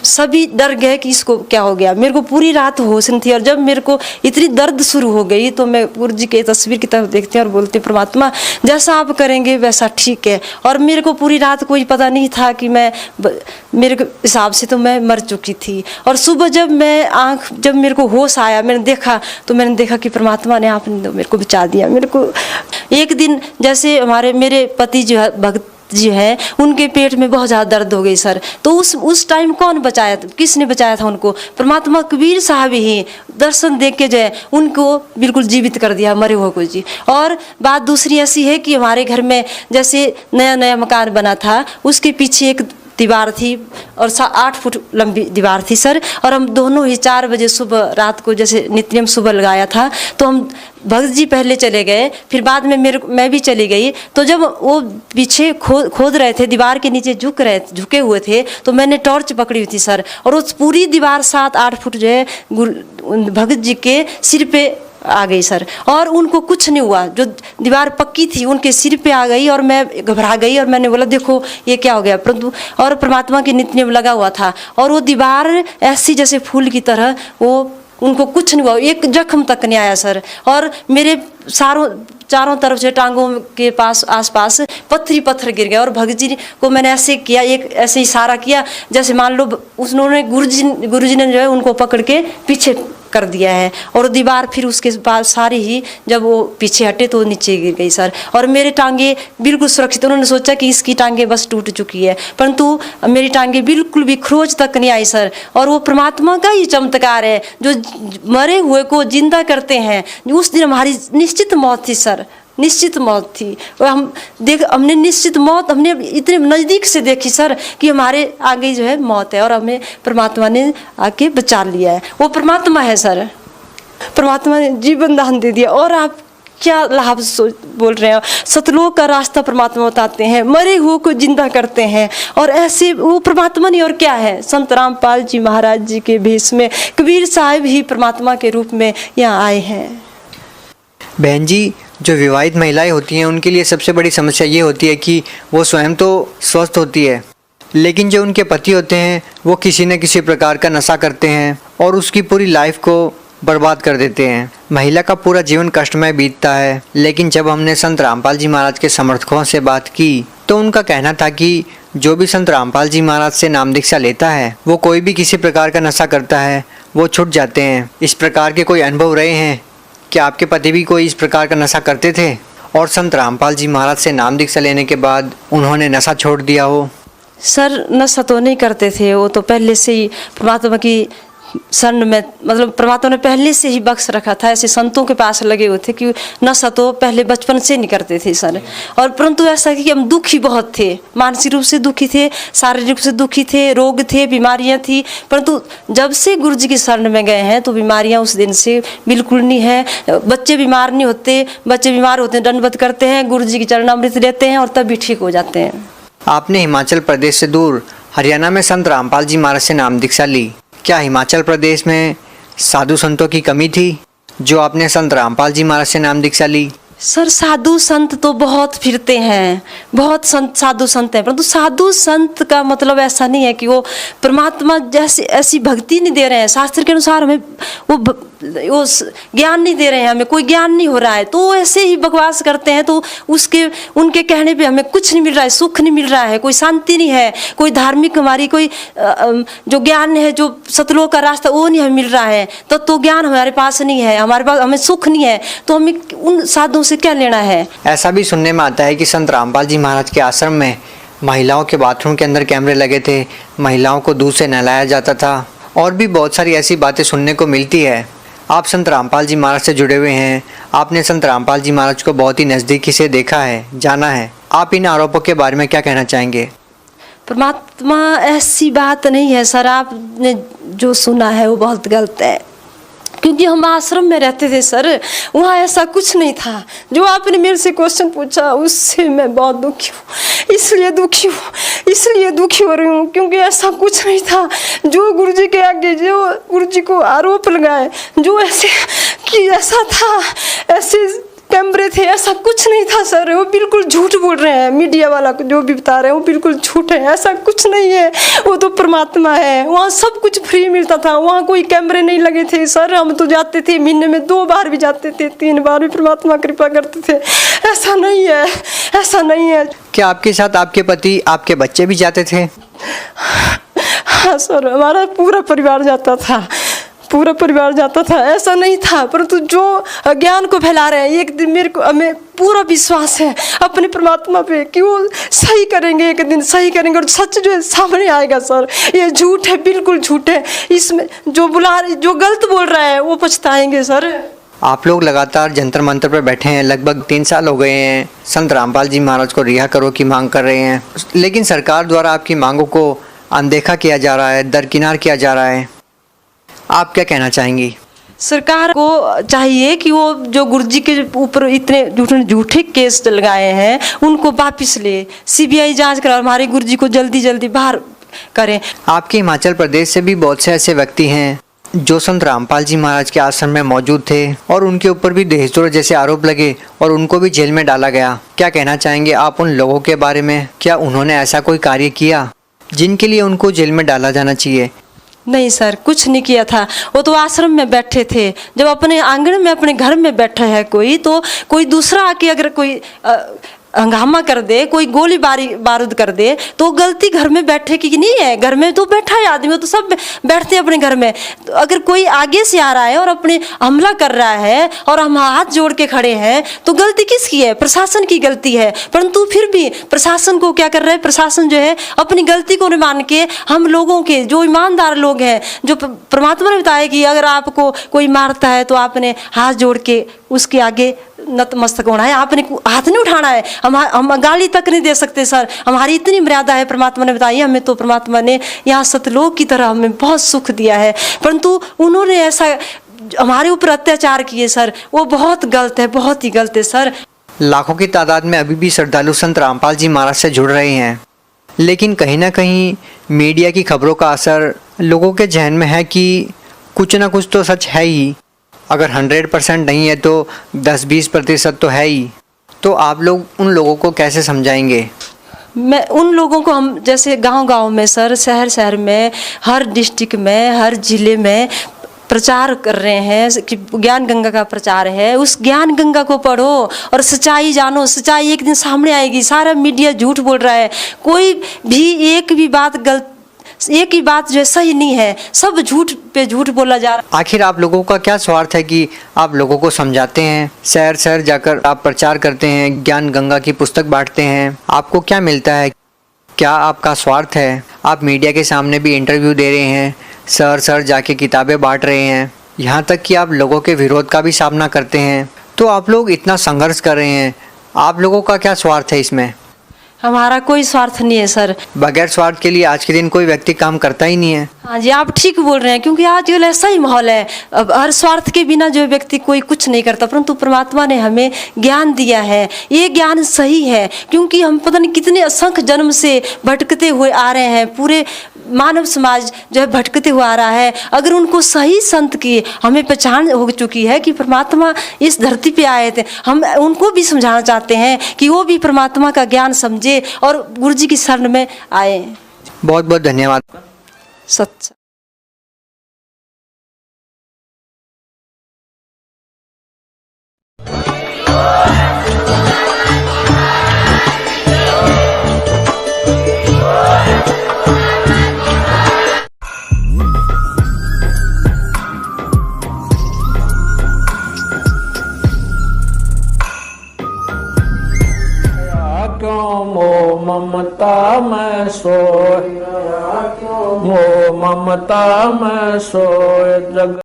सभी डर गए कि इसको क्या हो गया। मेरे को पूरी रात होश नहीं थी और जब मेरे को इतनी दर्द शुरू हो गई तो मैं गुरु जी के तस्वीर की तरफ देखती हूँ और बोलती, परमात्मा जैसा आप करेंगे वैसा ठीक है। और मेरे को पूरी रात कोई पता नहीं था कि मेरे हिसाब से तो मैं मर चुकी थी। और सुबह जब मेरे को होश आया, मैंने देखा कि परमात्मा ने आपने मेरे को बचा दिया। मेरे को एक दिन जैसे मेरे पति जो है भक्त जी है, उनके पेट में बहुत ज़्यादा दर्द हो गई सर, तो उस टाइम कौन बचाया था, किसने बचाया था उनको? परमात्मा कबीर साहब ही दर्शन देख के जो है उनको बिल्कुल जीवित कर दिया, मरे हुए को जी। और बात दूसरी ऐसी है कि हमारे घर में जैसे नया मकान बना था, उसके पीछे एक दीवार थी और 8 फुट लंबी दीवार थी सर। और हम दोनों ही 4 बजे सुबह, रात को जैसे नित्यम सुबह लगाया था, तो हम भक्त जी पहले चले गए, फिर बाद में मैं भी चली गई। तो जब वो पीछे खोद रहे थे, दीवार के नीचे झुके हुए थे, तो मैंने टॉर्च पकड़ी हुई थी सर, और उस पूरी दीवार 7-8 फुट जो है भक्त जी के सिर पे आ गई सर। और उनको कुछ नहीं हुआ, जो दीवार पक्की थी उनके सिर पे आ गई और मैं घबरा गई और मैंने बोला देखो ये क्या हो गया। परंतु और परमात्मा के नित्य नियम लगा हुआ था और वो दीवार ऐसी जैसे फूल की तरह, वो उनको कुछ नहीं हुआ, एक जख्म तक नहीं आया सर। और मेरे चारों तरफ से टांगों के पास आसपास पत्थर गिर गए। और भगत जी को मैंने ऐसे किया, ऐसे इशारा किया जैसे मान लो उन्होंने गुरुजी ने जो है उनको पकड़ के पीछे कर दिया है। और दीवार फिर उसके बाद सारी ही जब वो पीछे हटे तो नीचे गिर गई सर। और मेरे टांगे बिल्कुल सुरक्षित, उन्होंने सोचा कि इसकी टांगे बस टूट चुकी है, परंतु मेरी टांगे बिल्कुल भी खरोच तक नहीं आई सर। और वो परमात्मा का ही चमत्कार है जो मरे हुए को जिंदा करते हैं। उस दिन हमारी निश्चित मौत थी सर, निश्चित मौत थी। और हमने निश्चित मौत हमने इतने नज़दीक से देखी सर कि हमारे आगे जो है मौत है और हमें परमात्मा ने आके बचा लिया है। वो परमात्मा है सर, परमात्मा ने जीवन दान दे दिया। और आप क्या लाभ बोल रहे हो? सतलोक का रास्ता परमात्मा बताते हैं, मरे हुए को जिंदा करते हैं। और ऐसे वो परमात्मा नहीं और क्या है? संत रामपाल जी महाराज जी के भेष में कबीर साहब ही परमात्मा के रूप में यहाँ आए हैं। बहन जी, जो विवाहित महिलाएं होती हैं उनके लिए सबसे बड़ी समस्या ये होती है कि वो स्वयं तो स्वस्थ होती है, लेकिन जो उनके पति होते हैं वो किसी न किसी प्रकार का नशा करते हैं और उसकी पूरी लाइफ को बर्बाद कर देते हैं। महिला का पूरा जीवन कष्टमय बीतता है। लेकिन जब हमने संत रामपाल जी महाराज के समर्थकों से बात की तो उनका कहना था कि जो भी संत रामपाल जी महाराज से नाम दीक्षा लेता है वो कोई भी किसी प्रकार का नशा करता है वो छूट जाते हैं। इस प्रकार के कोई अनुभव रहे हैं? क्या आपके पति भी कोई इस प्रकार का नशा करते थे और संत रामपाल जी महाराज से नाम दीक्षा लेने के बाद उन्होंने नशा छोड़ दिया हो? सर नशा तो नहीं करते थे, वो तो पहले से ही परमात्मा की शरण में, मतलब परमात्मा ने पहले से ही बख्श रखा था। ऐसे संतों के पास लगे हुए थे कि नशा तो पहले बचपन से नहीं करते थे सर। और परंतु ऐसा कि हम दुखी बहुत थे, मानसिक रूप से दुखी थे, शारीरिक रूप से दुखी थे, रोग थे, बीमारियां थी। परंतु जब से गुरु जी की शरण में गए हैं तो बीमारियां उस दिन से बिल्कुल नहीं है। बच्चे बीमार नहीं होते, बच्चे बीमार होते हैं दंडवत करते हैं, गुरु जी की चरणामृत लेते हैं और तब भी ठीक हो जाते हैं। आपने हिमाचल प्रदेश से दूर हरियाणा में संत रामपाल जी महाराज से नाम दीक्षा ली। क्या हिमाचल प्रदेश में साधु संतों की कमी थी जो आपने संत रामपाल जी महाराज से नाम दीक्षा ली? सर साधु संत तो बहुत फिरते हैं, बहुत साधु संत हैं, परंतु साधु संत का मतलब ऐसा नहीं है कि वो परमात्मा जैसी ऐसी भक्ति नहीं दे रहे हैं। शास्त्र के अनुसार हमें वो ज्ञान नहीं दे रहे हैं, हमें कोई ज्ञान नहीं हो रहा है, तो ऐसे ही बकवास करते हैं। तो उनके कहने पे हमें कुछ नहीं मिल रहा है, सुख नहीं मिल रहा है, कोई शांति नहीं है, कोई धार्मिक हमारी कोई जो ज्ञान है, जो सतलोक का रास्ता वो नहीं हमें मिल रहा है। तो ज्ञान हमारे पास नहीं है, हमारे पास हमें सुख नहीं है, तो हमें उन साधुओं से क्या लेना है। ऐसा भी सुनने में आता है कि संत रामपाल जी महाराज के आश्रम में महिलाओं के बाथरूम के अंदर कैमरे लगे थे, महिलाओं को दूध से नहलाया जाता था और भी बहुत सारी ऐसी बातें सुनने को मिलती है। आप संत रामपाल जी महाराज से जुड़े हुए हैं, आपने संत रामपाल जी महाराज को बहुत ही नज़दीकी से देखा है, जाना है। आप इन आरोपों के बारे में क्या कहना चाहेंगे? परमात्मा ऐसी बात नहीं है सर, आपने जो सुना है वो बहुत गलत है। क्योंकि हम आश्रम में रहते थे सर, वहाँ ऐसा कुछ नहीं था। जो आपने मेरे से क्वेश्चन पूछा उससे मैं बहुत दुखी हूँ, इसलिए दुखी हो रही हूँ क्योंकि ऐसा कुछ नहीं था। जो गुरु जी के आगे जो गुरु जी को आरोप लगाए, जो ऐसे कि ऐसा था, ऐसे कैमरे थे, ऐसा कुछ नहीं था सर। वो बिल्कुल झूठ बोल रहे हैं, मीडिया वाला जो भी बता रहे हैं वो बिल्कुल झूठ है, ऐसा कुछ नहीं है। वो तो परमात्मा है, वहाँ सब कुछ फ्री मिलता था, वहाँ कोई कैमरे नहीं लगे थे सर। हम तो जाते थे, महीने में 2 बार भी जाते थे, 3 बार भी परमात्मा कृपा करते थे। ऐसा नहीं है, ऐसा नहीं है। क्या आपके साथ आपके पति, आपके बच्चे भी जाते थे? हाँ सर, हमारा पूरा परिवार जाता था, पूरा परिवार जाता था, ऐसा नहीं था। परंतु जो ज्ञान को फैला रहे हैं, एक दिन हमें पूरा विश्वास है अपने परमात्मा पे कि वो सही करेंगे, एक दिन सही करेंगे और सच जो है सामने आएगा सर। ये झूठ है, बिल्कुल झूठ है। इसमें जो गलत बोल रहा है वो पछताएंगे सर। आप लोग लगातार जंतर मंतर पर बैठे हैं, लगभग 3 साल हो गए हैं, संत रामपाल जी महाराज को रिहा करो की मांग कर रहे हैं, लेकिन सरकार द्वारा आपकी मांगों को अनदेखा किया जा रहा है, दरकिनार किया जा रहा है। आप क्या कहना चाहेंगी? सरकार को चाहिए कि वो जो गुरु जी के ऊपर इतने झूठे केस लगाए हैं उनको वापस ले, सीबीआई जांच करा, हमारे गुरु जी को जल्दी बाहर करें। आपके हिमाचल प्रदेश से भी बहुत से ऐसे व्यक्ति हैं जो संत रामपाल जी महाराज के आश्रम में मौजूद थे और उनके ऊपर भी दहेजोर जैसे आरोप लगे और उनको भी जेल में डाला गया। क्या कहना चाहेंगे आप उन लोगों के बारे में? क्या उन्होंने ऐसा कोई कार्य किया जिनके लिए उनको जेल में डाला जाना चाहिए? नहीं सर, कुछ नहीं किया था। वो तो आश्रम में बैठे थे, जब अपने आंगन में अपने घर में बैठा है कोई, तो कोई दूसरा आके अगर कोई हंगामा कर दे, कोई गोली बारूद कर दे, तो गलती घर में बैठे की नहीं है। घर में तो बैठा है आदमी, तो सब बैठते हैं अपने घर में। तो अगर कोई आगे से आ रहा है और अपने हमला कर रहा है और हम हाथ जोड़ के खड़े हैं, तो गलती किसकी है? प्रशासन की गलती है। परंतु फिर भी प्रशासन को क्या कर रहा है? प्रशासन जो है अपनी गलती को नहीं मान के हम लोगों के जो ईमानदार लोग हैं, जो परमात्मा ने बताया कि अगर आपको कोई मारता है तो आपने हाथ जोड़ के उसके आगे नतमस्तक होना है, आपने हाथ नहीं उठाना है। हम गाली तक नहीं दे सकते सर, हमारी इतनी मर्यादा है, परमात्मा ने बताई हमें। तो परमात्मा ने यहाँ सतलोक की तरह हमें बहुत सुख दिया है, परंतु उन्होंने ऐसा हमारे ऊपर अत्याचार किए सर, वो बहुत गलत है, बहुत ही गलत है सर। लाखों की तादाद में अभी भी श्रद्धालु संत रामपाल जी महाराज से जुड़ रहे हैं, लेकिन कहीं ना कहीं मीडिया की खबरों का असर लोगों के जहन में है कि कुछ ना कुछ तो सच है ही। अगर 100% नहीं है तो 10-20% तो है ही। तो आप लोग उन लोगों को कैसे समझाएंगे? मैं उन लोगों को, हम जैसे गांव-गांव में सर, शहर में, हर डिस्ट्रिक्ट में, हर जिले में प्रचार कर रहे हैं कि ज्ञान गंगा का प्रचार है। उस ज्ञान गंगा को पढ़ो और सच्चाई जानो, सच्चाई एक दिन सामने आएगी। सारा मीडिया झूठ बोल रहा है, कोई भी एक भी बात गलत एक ही बात जो है सही नहीं है, सब झूठ पे झूठ बोला जा रहा है। आखिर आप लोगों का क्या स्वार्थ है कि आप लोगों को समझाते हैं, शहर शहर जाकर आप प्रचार करते हैं, ज्ञान गंगा की पुस्तक बांटते हैं, आपको क्या मिलता है? क्या आपका स्वार्थ है? आप मीडिया के सामने भी इंटरव्यू दे रहे हैं, शहर शहर जाके किताबें बांट रहे हैं, यहाँ तक कि आप लोगों के विरोध का भी सामना करते हैं। तो आप लोग इतना संघर्ष कर रहे हैं, आप लोगों का क्या स्वार्थ है इसमें? हमारा कोई स्वार्थ नहीं है सर। बगैर स्वार्थ के लिए आज के दिन कोई व्यक्ति काम करता ही नहीं है। हाँ जी, आप ठीक बोल रहे हैं, क्योंकि आजकल ऐसा ही माहौल है। अब हर स्वार्थ के बिना जो व्यक्ति कोई कुछ नहीं करता, परंतु परमात्मा ने हमें ज्ञान दिया है, ये ज्ञान सही है, क्योंकि हम पता नहीं कितने असंख्य जन्म से भटकते हुए आ रहे हैं, पूरे मानव समाज जो है भटकते हुए आ रहा है। अगर उनको सही संत की हमें पहचान हो चुकी है कि परमात्मा इस धरती पे आए थे, हम उनको भी समझाना चाहते हैं कि वो भी परमात्मा का ज्ञान समझे और गुरु जी की शरण में आए। बहुत बहुत धन्यवाद। सच। क्यों मोह ममता में सोए, मोह ममता में सोए जग